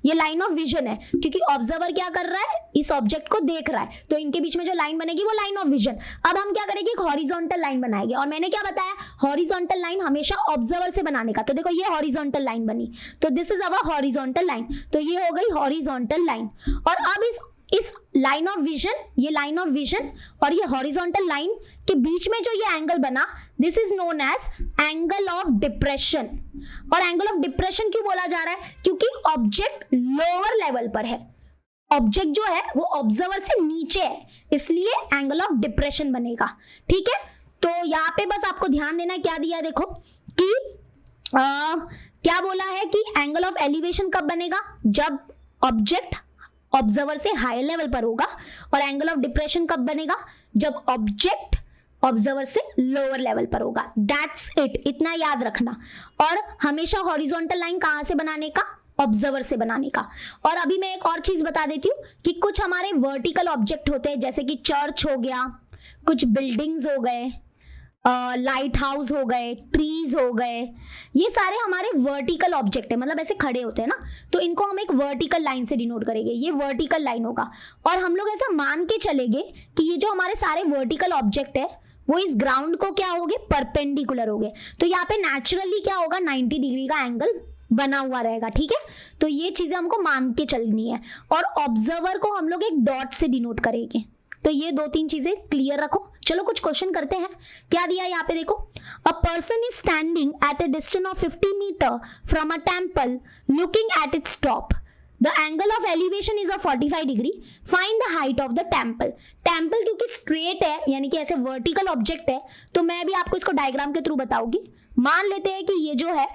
ये लाइन ऑफ विजन है, क्योंकि ऑब्जर्वर क्या कर रहा है, इस ऑब्जेक्ट को देख रहा है, तो इनके बीच में जो लाइन बनेगी वो लाइन ऑफ विजन। अब हम क्या करेंगे, एक हॉरिजॉन्टल लाइन बनाएंगे, और मैंने क्या बताया, हॉरिजॉन्टल लाइन हमेशा ऑब्जर्वर से बनाने का। तो देखो ये हॉरिजॉन्टल लाइन बनी, तो this is our horizontal line, तो ये हो गई हॉरिजॉन्टल लाइन। और अब इस लाइन ऑफ विजन, ये लाइन ऑफ विजन और ये हॉरिजॉन्टल लाइन के बीच में जो ये एंगल बना, this is known as angle of depression. और एंगल ऑफ डिप्रेशन क्यों बोला जा रहा है, क्योंकि ऑब्जेक्ट लोअर लेवल पर है, ऑब्जेक्ट जो है वो ऑब्जर्वर से नीचे है, इसलिए एंगल ऑफ डिप्रेशन बनेगा। ठीक है, तो यहाँ पे बस आपको ध्यान देना, क्या दिया देखो कि क्या बोला है कि एंगल ऑफ एलिवेशन कब बनेगा, जब ऑब्जेक्ट ऑब्जर्वर से हायर लेवल पर होगा। और एंगल ऑफ डिप्रेशन कब बनेगा, जब ऑब्जेक्ट ऑब्जर्वर से लोअर लेवल पर होगा। दैट्स इट, इतना याद रखना। और हमेशा हॉरिजॉन्टल लाइन कहां से बनाने का, ऑब्जर्वर से बनाने का। और अभी मैं एक और चीज बता देती हूँ कि कुछ हमारे वर्टिकल ऑब्जेक्ट होते हैं, जैसे कि चर्च हो गया, कुछ बिल्डिंग्स हो गए, लाइट हाउस हो गए, ट्रीज हो गए, ये सारे हमारे वर्टिकल ऑब्जेक्ट है, मतलब ऐसे खड़े होते हैं ना, तो इनको हम एक वर्टिकल लाइन से डिनोट करेंगे, ये वर्टिकल लाइन होगा। और हम लोग ऐसा मान के चलेंगे कि ये जो हमारे सारे वर्टिकल ऑब्जेक्ट है वो इस ग्राउंड को क्या होंगे, परपेंडिकुलर होंगे। तो यहाँ पे नेचुरली क्या होगा, 90 डिग्री का एंगल बना हुआ रहेगा, ठीक है। तो ये चीजें हमको मान के चलनी है। और ऑब्जर्वर को हम लोग एक डॉट से डिनोट करेंगे। तो ये 2-3 चीजें क्लियर रखो। चलो कुछ क्वेश्चन करते हैं। क्या दिया यहाँ पे देखो, a person is standing at a distance of 50 metre from a temple looking at its top. The angle of elevation is of 45 degree. Find the height of the temple. Temple क्योंकि straight है, यानी कि ऐसे vertical object है, तो मैं भी आपको इसको डायग्राम के थ्रू बताऊंगी। मान लेते हैं कि ये जो है,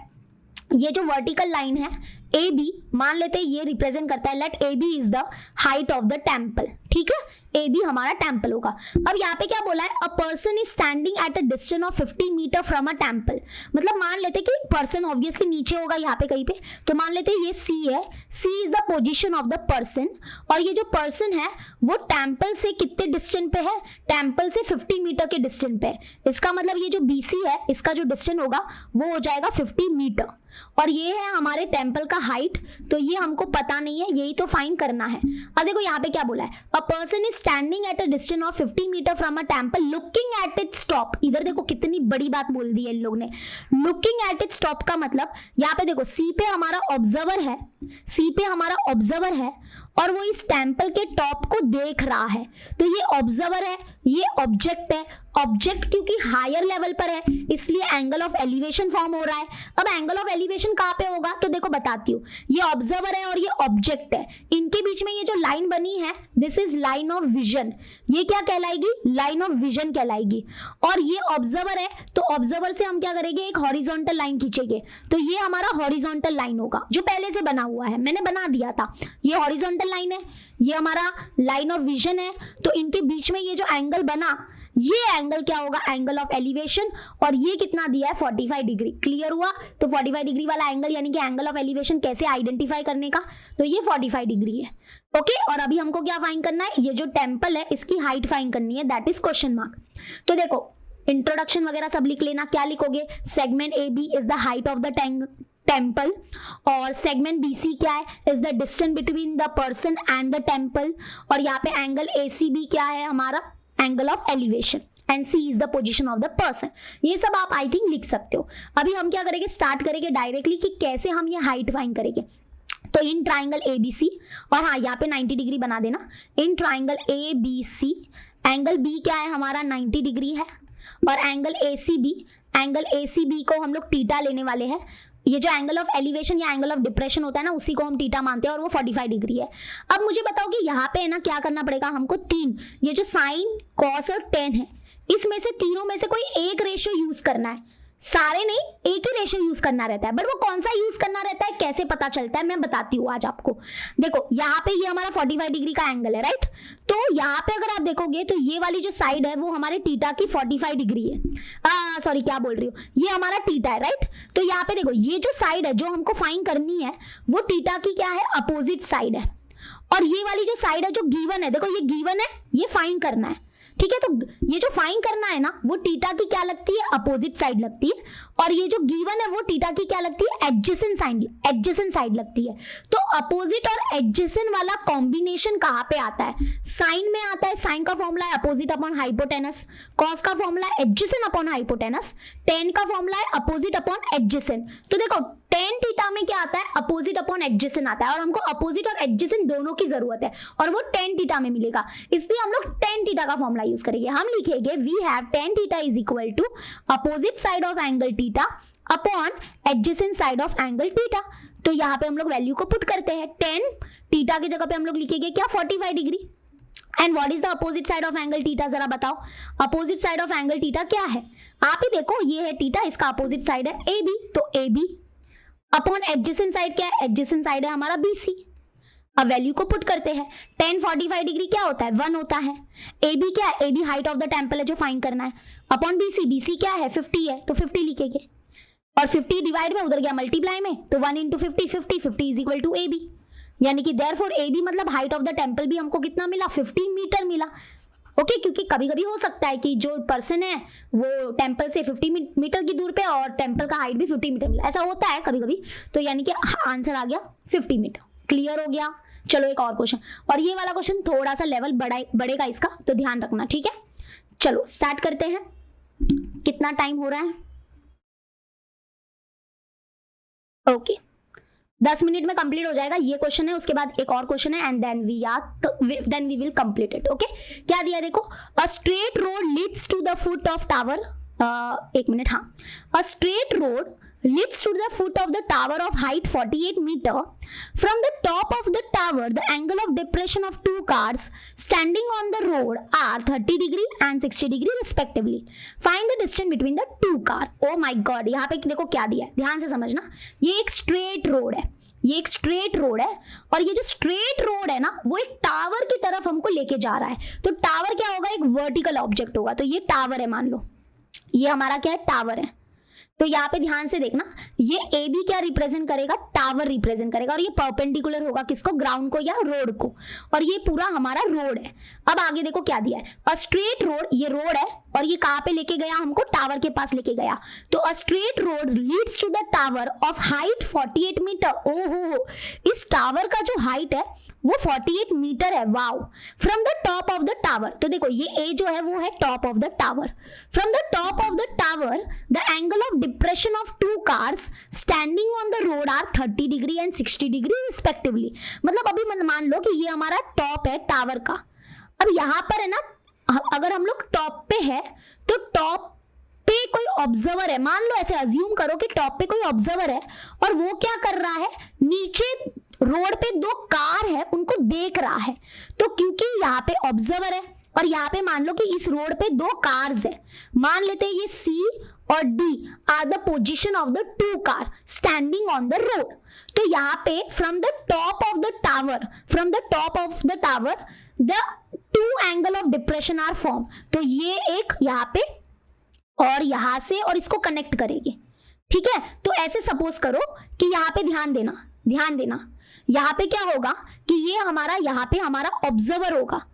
ये जो वर्टिकल लाइन है ए बी, मान लेते हैं ये रिप्रेजेंट करता है, let A B is the height of the temple, ठीक है। ए बी हमारा टेम्पल होगा। अब यहाँ पे क्या बोला है, a person is standing at a distance of 50 metre from a temple. मतलब मान लेते कि पर्सन ऑब्वियसली नीचे होगा यहाँ पे कहीं पे, तो मान लेते ये सी है, C is the position of the person. और ये जो पर्सन है वो टेम्पल से कितने डिस्टेंस पे है, टेम्पल से 50 मीटर के डिस्टेंस पे है। इसका मतलब ये जो BC है, इसका जो डिस्टेंस होगा वो हो जाएगा 50 मीटर। और ये है हमारे टेम्पल का हाइट, तो ये हमको पता नहीं है, यही तो फाइंड करना है। अब देखो यहाँ पे क्या बोला है, a person is standing at a distance of 50 metre from a temple looking at its top. इधर देखो कितनी बड़ी बात बोल दी है इन लोग ने, लुकिंग एट इट्स टॉप का मतलब यहाँ पे देखो सी पे हमारा ऑब्जर्वर है, सी पे हमारा ऑब्जर्वर है और वो इस टेम्पल के टॉप को देख रहा है। तो ये ऑब्जर्वर है, ये ऑब्जेक्ट है। ऑब्जेक्ट क्योंकि हायर लेवल पर है इसलिए एंगल ऑफ एलिवेशन फॉर्म हो रहा है। अब एंगल ऑफ एलिवेशन कहाँ पे होगा, तो देखो बताती हूँ। ये ऑब्जर्वर है और ये ऑब्जेक्ट है, इनके बीच में ये जो लाइन बनी है, this is line of vision. ये क्या कहलाएगी, लाइन ऑफ विजन कहलाएगी। और ये ऑब्जर्वर है, तो ऑब्जर्वर से हम क्या करेंगे, एक हॉरिजॉन्टल लाइन खींचेंगे। तो ये हमारा हॉरिजॉन्टल लाइन होगा जो पहले से बना हुआ है, मैंने बना दिया था। ये हॉरिजॉन्टल लाइन है, ये हमारा लाइन ऑफ विजन है। तो इनके बीच में ये जो एंगल बना, ये एंगल क्या होगा, एंगल ऑफ एलिवेशन। और ये कितना दिया है, 45 डिग्री। क्लियर हुआ। तो 45 डिग्री वाला एंगल यानी कि एंगल ऑफ एलिवेशन कैसे आइडेंटिफाई करने का, तो ये 45 डिग्री है। ओके। और अभी हमको क्या फाइंड करना है, ये जो टेम्पल है इसकी हाइट फाइंड करनी है, दैट इज क्वेश्चन मार्क। तो देखो इंट्रोडक्शन वगैरह सब लिख लेना। क्या लिखोगे, segment A B is the height of the temple. और सेगमेंट BC क्या है, is the distance between the person and the temple. और यहाँ पे एंगल ACB क्या है हमारा, angle of elevation. And C is the position of the person. ये सब आप आई थिंक लिख सकते हो। अभी हम क्या करेंगे, स्टार्ट करेंगे डायरेक्टली कि कैसे हम ये हाइट फाइंड करेंगे। तो इन ट्राइंगल ABC, और हाँ यहाँ पे 90 डिग्री बना देना। In triangle ABC angle B क्या है हमारा, 90 डिग्री है। और एंगल ACB को हम लोग थीटा लेने वाले हैं। ये जो एंगल ऑफ एलिवेशन या एंगल ऑफ डिप्रेशन होता है ना, उसी को हम थीटा मानते हैं और वो 45 डिग्री है। अब मुझे बताओ कि यहाँ पे है ना क्या करना पड़ेगा हमको, 3, ये जो साइन कॉस और टेन है, इसमें से तीनों में से कोई एक रेशियो यूज करना है। सारे नहीं, एक ही रेशियो यूज करना रहता है। बट वो कौन सा यूज करना रहता है, कैसे पता चलता है, मैं बताती हूँ आज आपको। देखो यहाँ पे ये हमारा 45 डिग्री का एंगल है, राइट। तो यहाँ पे अगर आप देखोगे तो ये वाली जो साइड है वो हमारे थीटा की 45 डिग्री है। सॉरी क्या बोल रही हूँ, ये हमारा थीटा है, राइट। तो यहाँ पे देखो ये जो साइड है जो हमको फाइंड करनी है वो थीटा की क्या है, अपोजिट साइड है। और ये वाली जो साइड है जो गिवन है, देखो ये गिवन है, ये फाइंड करना है, ठीक है। तो ये जो फाइंड करना है ना वो थीटा की क्या लगती है, अपोजिट साइड लगती है। और ये जो गिवन है वो थीटा की क्या लगती है, एडजेसेंट साइड लगती है। तो अपोजिट और एडजेसेंट वाला कॉम्बिनेशन कहाँ पे आता है, साइन में आता है। साइन का फॉर्मूला है अपोजिट अपॉन हाइपोटेनस, कॉस का फॉर्मूला है एडजेसेंट अपॉन हाइपोटेनस, टेन का फॉर्मूला है अपोजिट अपॉन एडजेसेंट। तो देखो टेन थीटा में क्या आता है, अपोजिट अपॉन एडजेसेंट आता है। और हमको अपोजिट और एडजेसेंट दोनों की जरूरत है और वो टेन थीटा में मिलेगा, इसलिए हम लोग टेन थीटा का फॉर्मूला यूज करेंगे। हम लिखेंगे we have tan theta is equal to opposite side of angle theta upon adjacent side of angle theta. तो यहाँ पे हम लोग वैल्यू को पुट करते हैं, टेन थीटा की जगह पे हम लोग लिखेंगे क्या, 45 degree. And what is the opposite side of angle theta, जरा बताओ opposite side of angle theta क्या है। आप ही देखो ये है थीटा, इसका अपोजिट साइड है AB, तो AB अपॉन एडजेसेंट साइड क्या है, एडजेसेंट साइड है हमारा BC। अब वैल्यू को पुट करते हैं, tan 45 डिग्री क्या होता है, 1 होता है। AB क्या है, AB height of the temple है जो फाइंड करना है, अपॉन BC, BC क्या है 50 है तो 50 लिखेंगे, और 50 डिवाइड में उधर गया मल्टीप्लाई में, तो 1 into 50, 50 is equal to AB, यानी कि देयरफॉर AB मतलब हाइट ऑफ द टेम्पल भी हमको कितना मिला, 50 मीटर मिला। ओके क्योंकि कभी कभी हो सकता है कि जो पर्सन है वो टेम्पल से 50 मीटर की दूर पे और टेम्पल का हाइट भी 50 मीटर मिला, ऐसा होता है कभी कभी, तो यानी कि आंसर आ गया 50 मीटर। क्लियर हो गया। चलो एक और क्वेश्चन, और ये वाला क्वेश्चन थोड़ा सा लेवल बढ़ेगा इसका, तो ध्यान रखना, ठीक है। चलो स्टार्ट करते हैं। कितना टाइम हो रहा है, ओके 10 मिनट में कंप्लीट हो जाएगा ये क्वेश्चन है, उसके बाद एक और क्वेश्चन है and then we will complete it. Okay क्या दिया देखो, a straight road leads to the foot of tower, एक मिनट, हाँ, a straight road leads to the foot of the tower of height 48 meter. From the top of the tower, the angle of depression of two cars standing on the road are 30 degree and 60 degree respectively. Find the distance between the two car. Oh my God, यहाँ पे देखो क्या दिया है, ध्यान से समझना। ये एक स्ट्रेट रोड है, ये एक स्ट्रेट रोड है, और ये जो स्ट्रेट रोड है ना वो एक टावर की तरफ हमको लेके जा रहा है। तो टावर क्या होगा, एक वर्टिकल ऑब्जेक्ट होगा, तो ये टावर है, मान लो ये हमारा क्या है, टावर है। तो यहाँ पे ध्यान से देखना, ये ए बी क्या रिप्रेजेंट करेगा, टावर रिप्रेजेंट करेगा, और ये परपेंडिकुलर होगा किसको, ग्राउंड को या रोड को, और ये पूरा हमारा रोड है। अब आगे देखो क्या दिया है, अ स्ट्रेट रोड, ये रोड है और ये कहाँ पे लेके गया हमको, टावर के पास लेके गया। तो a straight road leads to the tower of height 48 metre. ओहो, इस टावर का जो हाइट है वो 48 मीटर है, wow. From the top of the tower, तो देखो ये ए जो है वो है top of the tower. From the top of the tower the angle of depression of two cars standing on the road are 30 degree and 60 degree respectively. मतलब अभी मान लो कि ये हमारा टॉप है टावर का। अब यहाँ पर है ना, अगर हम लोग टॉप पे है तो टॉप पे कोई ऑब्जर्वर है, मान लो ऐसे अज्यूम करो कि टॉप पे कोई ऑब्जर्वर है और वो क्या कर रहा है, नीचे रोड पे दो कार है उनको देख रहा है। तो क्योंकि यहाँ पे ऑब्जर्वर है और यहाँ पे मान लो कि इस रोड पे दो कार्स है, मान लेते हैं ये सी और D are the position of the two car standing on the road. तो यहाँ पे from the top of the tower, from the top of the tower the two angle of depression are form. तो ये एक यहाँ पे और यहां से और इसको कनेक्ट करेंगे, ठीक है। तो ऐसे सपोज करो कि यहाँ पे ध्यान देना, ध्यान देना, यहाँ पे क्या होगा कि ये हमारा यहाँ पे हमारा ऑब्जर्वर होगा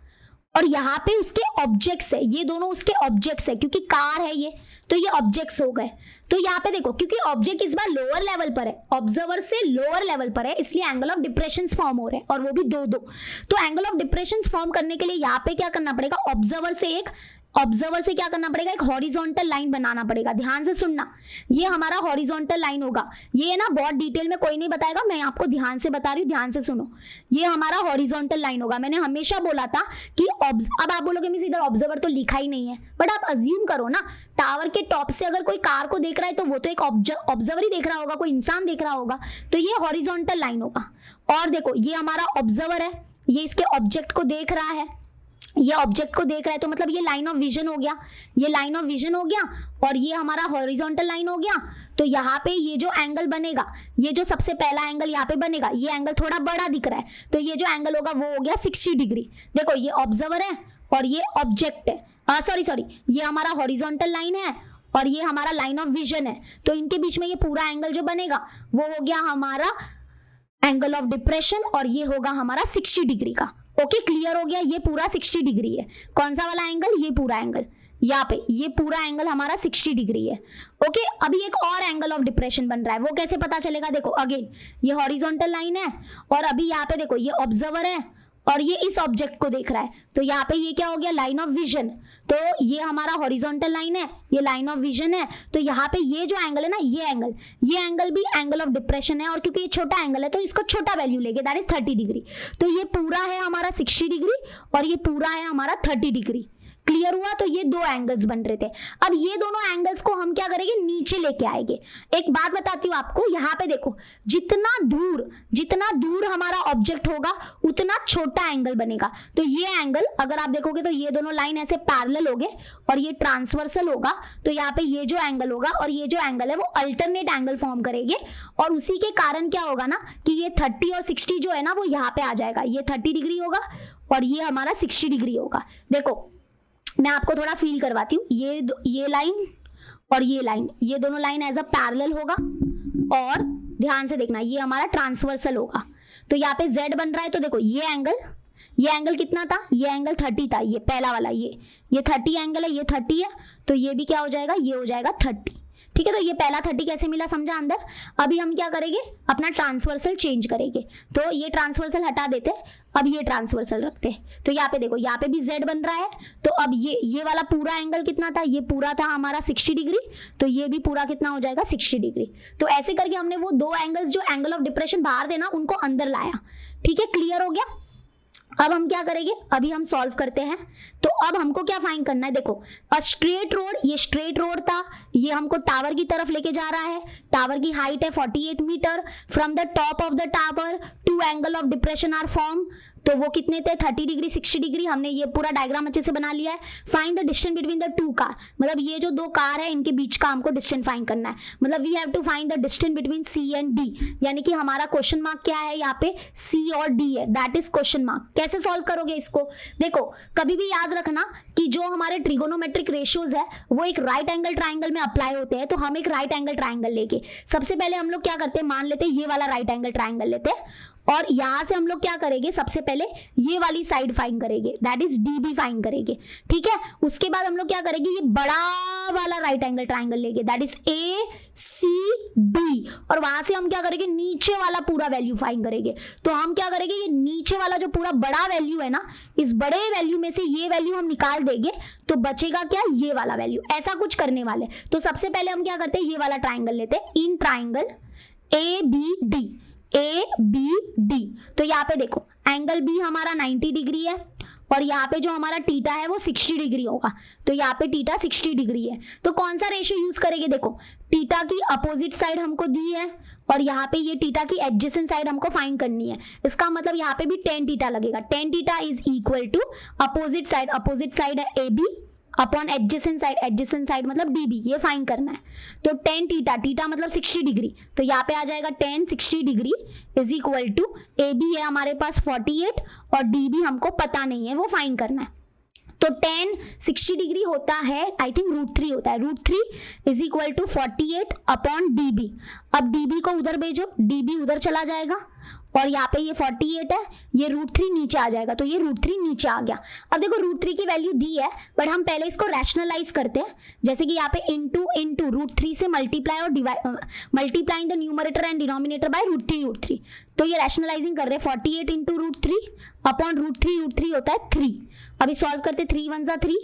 और यहाँ पे उसके ऑब्जेक्ट्स है, ये दोनों उसके ऑब्जेक्ट्स है, क्योंकि कार है ये, तो ये ऑब्जेक्ट्स हो गए। तो यहाँ पे देखो क्योंकि ऑब्जेक्ट इस बार लोअर लेवल पर है, ऑब्जर्वर से लोअर लेवल पर है, इसलिए एंगल ऑफ डिप्रेशन फॉर्म हो रहे हैं और वो भी दो दो। तो एंगल ऑफ डिप्रेशन फॉर्म करने के लिए यहाँ पे क्या करना पड़ेगा, ऑब्जर्वर से क्या करना पड़ेगा, एक हॉरिजॉन्टल लाइन बनाना पड़ेगा। ध्यान से सुनना, ये हमारा हॉरिजॉन्टल लाइन होगा। ये ना बहुत डिटेल में कोई नहीं बताएगा, मैं आपको ध्यान से बता रही हूँ, ध्यान से सुनो। ये हमारा हॉरिजॉन्टल लाइन होगा। मैंने हमेशा बोला था कि अब आप बोलोगे मिस इधर ऑब्जर्वर तो लिखा ही नहीं है, बट आप अज्यूम करो ना, टावर के टॉप से अगर कोई कार को देख रहा है तो वो तो एक ऑब्जर्वर ही देख रहा होगा, कोई इंसान देख रहा होगा, तो ये हॉरिजॉन्टल लाइन होगा। और देखो ये हमारा ऑब्जर्वर है, ये इसके ऑब्जेक्ट को देख रहा है, ये ऑब्जेक्ट को देख रहा है, तो मतलब ये लाइन ऑफ विजन हो गया, ये लाइन ऑफ विजन हो गया, और ये हमारा हॉरिजॉन्टल लाइन हो गया। तो यहाँ पे ये जो एंगल बनेगा, ये जो सबसे पहला एंगल यहाँ पे बनेगा, ये एंगल थोड़ा बड़ा दिख रहा है, तो ये जो एंगल होगा वो हो गया 60 डिग्री। देखो ये ऑब्जर्वर है और ये ऑब्जेक्ट है, सॉरी ये हमारा हॉरिजॉन्टल लाइन है और ये हमारा लाइन ऑफ विजन है, तो इनके बीच में ये पूरा एंगल जो बनेगा वो हो गया हमारा एंगल ऑफ डिप्रेशन, और ये होगा हमारा 60 डिग्री का। ओके क्लियर हो गया, ये पूरा 60 डिग्री है। कौन सा वाला एंगल, ये पूरा एंगल, यहाँ पे ये पूरा एंगल हमारा 60 डिग्री है। ओके अभी एक और एंगल ऑफ डिप्रेशन बन रहा है, वो कैसे पता चलेगा, देखो अगेन ये हॉरिजॉन्टल लाइन है और अभी यहाँ पे देखो ये ऑब्जर्वर है और ये इस ऑब्जेक्ट को देख रहा है, तो यहाँ पे ये क्या हो गया, लाइन ऑफ विजन। तो ये हमारा हॉरिजॉन्टल लाइन है, ये लाइन ऑफ विजन है, तो यहाँ पे ये जो एंगल है ना, ये एंगल भी एंगल ऑफ डिप्रेशन है, और क्योंकि ये छोटा एंगल है तो इसको छोटा वैल्यू लेंगे, दैट इज 30 डिग्री। तो ये पूरा है हमारा 60 डिग्री और ये पूरा है हमारा 30 डिग्री। क्लियर हुआ? तो ये दो एंगल्स बन रहे थे। अब ये दोनों एंगल्स को हम क्या करेंगे, नीचे लेके आएंगे। एक बात बताती हूँ आपको, यहाँ पे देखो, जितना दूर हमारा ऑब्जेक्ट होगा उतना छोटा एंगल बनेगा। तो ये एंगल अगर आप देखोगे तो ये दोनों लाइन ऐसे पैरेलल हो गए और ये ट्रांसवर्सल होगा। तो यहाँ पे ये जो एंगल होगा और ये जो एंगल है वो अल्टरनेट एंगल फॉर्म करेंगे, और उसी के कारण क्या होगा ना कि ये 30 और 60 जो है ना वो यहाँ पे आ जाएगा। ये 30 डिग्री होगा और ये हमारा 60 डिग्री होगा। देखो मैं आपको थोड़ा फील करवाती हूँ, ये लाइन और ये लाइन, ये दोनों लाइन एज अ पैरेलल होगा, और ध्यान से देखना ये हमारा ट्रांसवर्सल होगा। तो यहाँ पे Z बन रहा है। तो देखो ये एंगल कितना था, ये एंगल 30 था, ये पहला वाला, ये 30 एंगल है, ये 30 है, तो ये भी क्या हो जाएगा, ये हो जाएगा 30। ठीक है, तो ये पहला 30 कैसे मिला समझा अंदर। अभी हम क्या करेंगे, अपना ट्रांसवर्सल चेंज करेंगे। तो ये ट्रांसवर्सल हटा देते, अब ये ट्रांसवर्सल रखते हैं। तो यहाँ पे देखो, यहाँ पे भी Z बन रहा है। तो अब ये वाला पूरा एंगल कितना था, ये पूरा था हमारा 60 डिग्री, तो ये भी पूरा कितना हो जाएगा, 60 डिग्री। तो ऐसे करके हमने वो दो एंगल्स जो एंगल ऑफ डिप्रेशन बाहर थे ना उनको अंदर लाया। ठीक है, क्लियर हो गया। अब हम क्या करेंगे, अभी हम सॉल्व करते हैं। तो अब हमको क्या फाइंड करना है, देखो अ स्ट्रेट रोड, ये स्ट्रेट रोड था, ये हमको टावर की तरफ लेके जा रहा है। टावर की हाइट है 48 metre. From the top of the tower two angle of depression are form. तो वो कितने थे, 30 डिग्री 60 डिग्री। हमने ये पूरा डायग्राम अच्छे से बना लिया है। Find the distance between the two car, मतलब ये जो दो कार है इनके बीच का हमको डिस्टेंस फाइंड करना है। मतलब we have to find the distance between C and D, यानी कि हमारा क्वेश्चन मार्क क्या है यहाँ पे, सी और डी है, दैट इज क्वेश्चन मार्क। कैसे सॉल्व करोगे इसको, देखो कभी भी याद रखना कि जो हमारे ट्रिगोनोमेट्रिक रेशियोज है वो एक राइट एंगल ट्राइंगल में अप्लाई होते हैं। तो हम एक राइट एंगल ट्राइंगल लेके सबसे पहले हम लोग क्या करते हैं, मान लेते हैं ये वाला राइट एंगल ट्राइंगल लेते हैं, और यहां से हम लोग क्या करेंगे, सबसे पहले ये वाली साइड फाइंड करेंगे, दैट इज डीबी फाइंड करेंगे। ठीक है, उसके बाद हम लोग क्या करेंगे, ये बड़ा वाला राइट एंगल ट्राइंगल लेंगे, that is A C B, और वहां से हम क्या करेंगे, नीचे वाला पूरा वैल्यू फाइंड करेंगे। तो हम क्या करेंगे, ये नीचे वाला जो पूरा बड़ा वैल्यू है ना, इस बड़े वैल्यू में से ये वैल्यू हम निकाल देंगे, तो बचेगा क्या, ये वाला वैल्यू। ऐसा कुछ करने वाले। तो सबसे पहले हम क्या करते हैं, ये वाला ट्राइंगल लेते हैं, in triangle A B D, A B D. तो यहाँ पे देखो एंगल बी हमारा 90 डिग्री है, और यहाँ पे जो हमारा टीटा है वो 60 डिग्री होगा। तो यहाँ पे टीटा 60 डिग्री है। तो कौन सा रेशियो यूज करेंगे, देखो टीटा की अपोजिट साइड हमको दी है, और यहाँ पे ये टीटा की एडजेसेंट साइड हमको फाइंड करनी है। इसका मतलब यहाँ पे भी tan टीटा लगेगा। tan theta is equal to opposite side है A B upon adjacent side मतलब डीबी, ये फाइंड करना है। तो tan टीटा मतलब 60 डिग्री, तो यहाँ पे आ जाएगा tan 60 degree is equal to A B है हमारे पास 48 और डीबी हमको पता नहीं है, वो फाइंड करना है। तो tan 60 डिग्री होता है, आई थिंक √3 होता है, √3 is equal to 48 upon D. B D B उधर भेजो, डीबी उधर चला जाएगा, और यहाँ पे ये 48 है, ये √3 नीचे आ जाएगा, तो ये √3 नीचे आ गया। अब देखो √3 की वैल्यू दी है, बट हम पहले इसको रैशनलाइज करते हैं। जैसे कि यहाँ पे इंटू √3 से मल्टीप्लाई और multiplying the numerator and denominator by √3। तो ये रैशनलाइजिंग कर रहे हैं, 48 इंटू √3 अपॉन √3 होता है 3। अभी सॉल्व करते, 3 1 जा 3,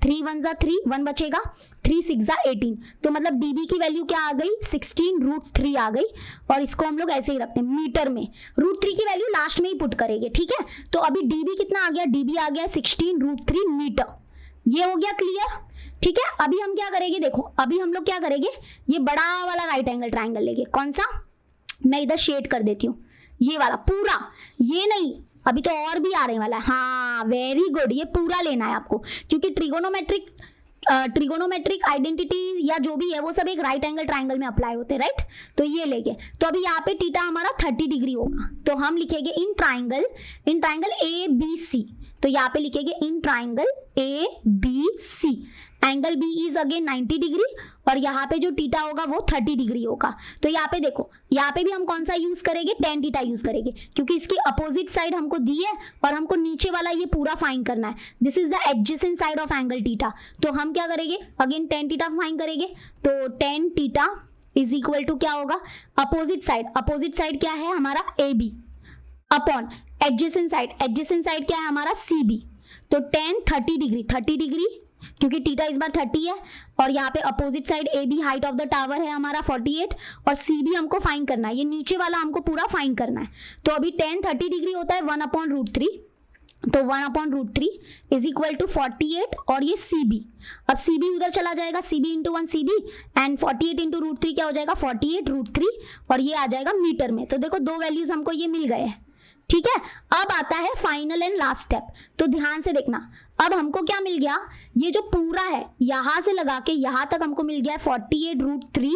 3 1 जा 3, 1 बचेगा, 3 6 जा 18। तो मतलब डीबी की वैल्यू क्या आ गई, 16√3 आ गई। और इसको हम लोग ऐसे ही रखते हैं मीटर में, √3 की वैल्यू लास्ट में ही पुट करेंगे। ठीक है, तो अभी डीबी कितना आ गया, डीबी आ गया 16√3 मीटर। ये हो गया क्लियर। ठीक है, अभी हम क्या करेंगे, देखो अभी हम लोग क्या करेंगे, ये बड़ा वाला राइट एंगल ट्राइंगल लेंगे। कौन सा, मैं इधर शेड कर देती हूँ, ये वाला पूरा, ये नहीं, अभी तो और भी आने वाला है। हाँ वेरी गुड, ये पूरा लेना है आपको, क्योंकि ट्रिगोनोमेट्रिक आइडेंटिटी या जो भी है वो सब एक राइट एंगल ट्राइंगल में अप्लाई होते हैं, राइट। तो ये लेंगे। तो अभी यहाँ पे टीटा हमारा 30 डिग्री होगा, तो हम लिखेंगे इन ट्राइंगल ए बी सी। तो यहाँ पे लिखेंगे in triangle A B C, angle B is again 90 degree, और यहाँ पे जो टीटा होगा वो 30 डिग्री होगा। तो यहाँ पे देखो, यहाँ पे भी हम कौन सा यूज करेंगे, tan टीटा यूज करेंगे, क्योंकि इसकी अपोजिट साइड हमको दी है और हमको नीचे वाला ये पूरा फाइंड करना है। This is the adjacent side of angle theta. तो हम क्या करेंगे, अगेन tan टीटा फाइंड करेंगे। तो tan theta is equal to क्या होगा, अपोजिट साइड क्या है हमारा A B upon adjacent side क्या है हमारा सी बी। तो tan 30 डिग्री क्योंकि टीटा इस बार 30 है, और यहाँ पे opposite side A B height of the tower है हमारा 48, और सी बी हमको फाइंड करना है, ये नीचे वाला हमको पूरा फाइंड करना है। तो अभी tan 30 डिग्री होता है 1/√3, तो 1/√3 इज इक्वल टू 48 और ये CB, अब CB उधर चला जाएगा, CB into 1 CB and 48 into √3 क्या हो जाएगा 48√3 और ये आ जाएगा मीटर में। तो देखो दो वैल्यूज हमको ये मिल गए हैं, ठीक है। अब आता है फाइनल एंड लास्ट स्टेप, तो ध्यान से देखना। अब हमको क्या मिल गया, ये जो पूरा है यहां से लगा के यहां तक हमको मिल गया 48√3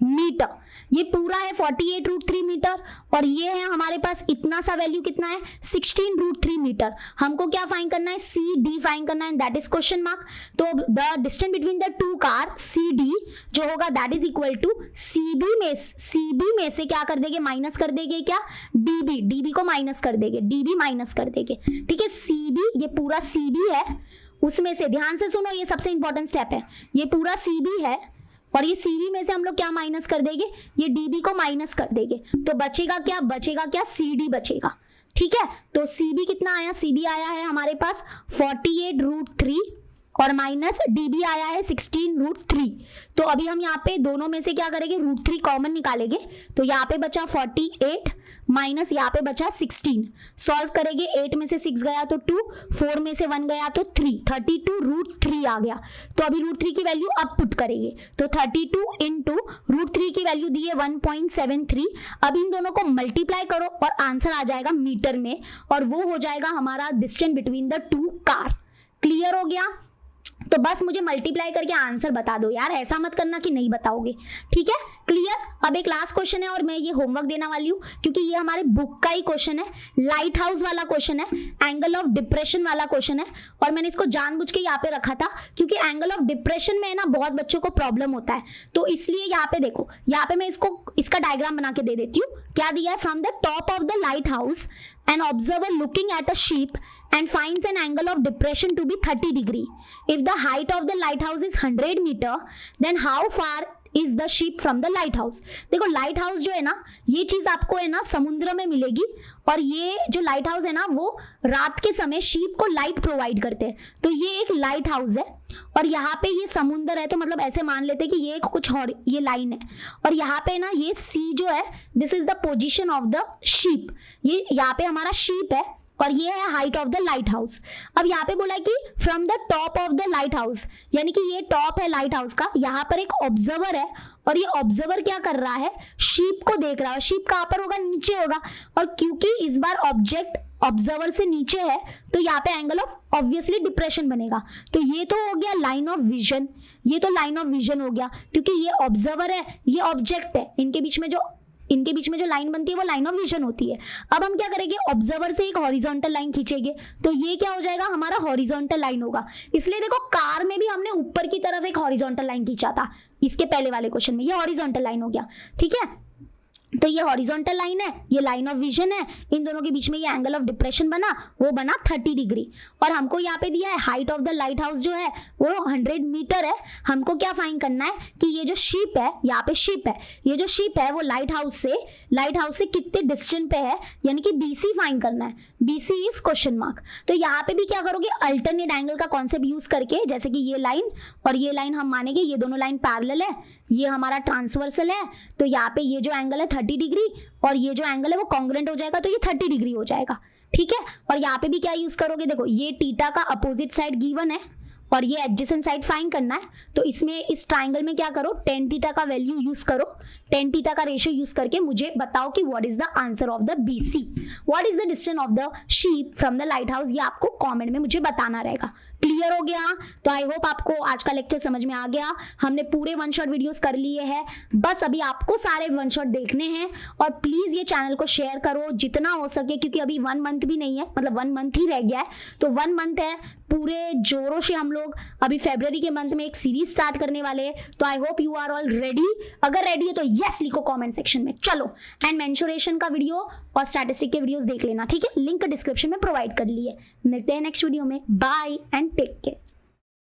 मीटर, ये पूरा है 48√3 मीटर और ये है हमारे पास इतना सा वैल्यू कितना है 16√3 मीटर। हमको क्या फाइंड करना है CD फाइंड करना है, दैट इज क्वेश्चन मार्क। तो the distance between the two car CD जो होगा that is equal to CB में से क्या कर देंगे माइनस कर देंगे क्या DB को माइनस कर देंगे, DB माइनस कर देंगे, ठीक है। CB ये पूरा CB है, उसमें से ध्यान से सुनो, ये सबसे इंपॉर्टेंट स्टेप है, ये पूरा CB है और ये CB में से हम लोग क्या माइनस कर देंगे, ये DB को माइनस कर देंगे, तो बचेगा क्या CD बचेगा, ठीक है। तो CB कितना आया, CB आया है हमारे पास 48√3 और माइनस DB आया है 16√3। तो अभी हम यहाँ पे दोनों में से क्या करेंगे √3 कॉमन निकालेंगे, तो यहाँ पे बचा 48 माइनस यहाँ पे बचा 16, सॉल्व करेंगे, 8 में से 6 गया तो 2, 4 में से 1 गया तो 3, 32√3 आ गया। तो अभी √3 की वैल्यू अब पुट करेंगे, तो 32 इंटू √3 की वैल्यू दी है 1.73। अब इन दोनों को मल्टीप्लाई करो और आंसर आ जाएगा मीटर में और वो हो जाएगा हमारा distance between the two car. Clear हो गया, तो बस मुझे मल्टीप्लाई करके आंसर बता दो यार, ऐसा मत करना कि नहीं बताओगे, ठीक है। क्लियर। अब एक लास्ट क्वेश्चन है और मैं ये होमवर्क देने वाली हूँ क्योंकि ये हमारे बुक का ही क्वेश्चन है, लाइट हाउस वाला क्वेश्चन है, एंगल ऑफ डिप्रेशन वाला क्वेश्चन है और मैंने इसको जानबूझ के यहाँ पे रखा था क्योंकि एंगल ऑफ डिप्रेशन में ना बहुत बच्चों को प्रॉब्लम होता है, तो इसलिए यहाँ पे देखो, यहाँ पे मैं इसका डायग्राम बना के दे देती हूँ। क्या दिया है, from the top of the light house an observer looking at a sheep and finds an angle of depression to be 30 degree. If the height of the lighthouse is 100 meter, then how far is the sheep from the lighthouse? देखो light house जो है ना, ये चीज आपको है ना समुद्र में मिलेगी और ये जो लाइट हाउस है ना वो रात के समय शीप को लाइट प्रोवाइड करते हैं, तो ये एक लाइट हाउस है और यहाँ पे ये समुद्र है, तो मतलब ऐसे मान लेते हैं कि ये कुछ और ये लाइन है और यहाँ पे ना ये सी जो है this is the position of the sheep, ये यहाँ पे हमारा शीप है और ये है height of the light house. अब यहाँ पे बोला है कि from the top of the light house, यानी कि ये टॉप है लाइट हाउस का, यहाँ पर एक ऑब्जर्वर है और ये ऑब्जर्वर क्या कर रहा है, शीप को देख रहा है। शीप कहाँ पर होगा, नीचे होगा, और क्योंकि इस बार ऑब्जेक्ट ऑब्जर्वर से नीचे है तो यहाँ पे एंगल ऑफ ऑब्वियसली डिप्रेशन बनेगा। तो ये तो हो गया लाइन ऑफ विजन, ये तो लाइन ऑफ विजन हो गया क्योंकि ये ऑब्जर्वर है, ये ऑब्जेक्ट है, इनके बीच में जो लाइन बनती है वो लाइन ऑफ विजन होती है। अब हम क्या करेंगे, ऑब्जर्वर से एक हॉरिजॉन्टल लाइन खींचेंगे तो ये क्या हो जाएगा, हमारा हॉरिजॉन्टल लाइन होगा। इसलिए देखो कार में भी हमने ऊपर की तरफ एक हॉरिजॉन्टल लाइन खींचा था, इसके पहले वाले क्वेश्चन में ये हॉरिजॉन्टल लाइन हो गया, ठीक है। तो ये हॉरिजॉन्टल लाइन है, ये लाइन ऑफ विजन है, इन दोनों के बीच में ये एंगल ऑफ डिप्रेशन बना, वो बना 30 डिग्री। और हमको यहाँ पे दिया है height of the light house जो है वो 100 मीटर है। हमको क्या फाइंड करना है कि ये जो शीप है, यहाँ पे शीप है, ये जो शीप है वो लाइट हाउस से कितने डिस्टेंस पे है, यानी कि BC फाइंड करना है। BC is question mark. तो यहाँ पे भी क्या करोगे, अल्टरनेट एंगल का कॉन्सेप्ट यूज करके, जैसे कि ये लाइन और ये लाइन हम मानेंगे ये दोनों लाइन पैरेलल है, ये हमारा ट्रांसवर्सल है, तो यहाँ पे ये जो एंगल है 30 डिग्री और ये जो एंगल है वो कॉन्ग्रुएंट हो जाएगा, तो ये 30 डिग्री हो जाएगा, ठीक है। और यहाँ पे भी क्या यूज करोगे, देखो ये थीटा का अपोजिट साइड गिवन है और ये एडजेसेंट साइड फाइंड करना है, तो इसमें इस ट्राइंगल में क्या करो, tan थीटा का वैल्यू यूज करो, tan थीटा का रेशियो यूज करके मुझे बताओ कि what is the answer of the BC, what is the distance of the sheep from the light house, ये आपको कमेंट में मुझे बताना रहेगा। क्लियर हो गया। तो आई होप आपको आज का लेक्चर समझ में आ गया। हमने पूरे वन शॉट वीडियोस कर लिए हैं, बस अभी आपको सारे वन शॉट देखने हैं और प्लीज ये चैनल को शेयर करो जितना हो सके, क्योंकि अभी 1 मंथ भी नहीं है, मतलब 1 मंथ ही रह गया है, तो 1 मंथ है, पूरे जोरों से हम लोग अभी फरवरी के मंथ में एक सीरीज स्टार्ट करने वाले हैं। तो I hope you are all ready. अगर रेडी है तो यस लिखो कमेंट सेक्शन में। चलो, एंड मेंसुरेशन का वीडियो और स्टैटिस्टिक के वीडियोस देख लेना, ठीक है, लिंक डिस्क्रिप्शन में प्रोवाइड कर लिए। मिलते हैं नेक्स्ट वीडियो में, बाय एंड टेक केयर।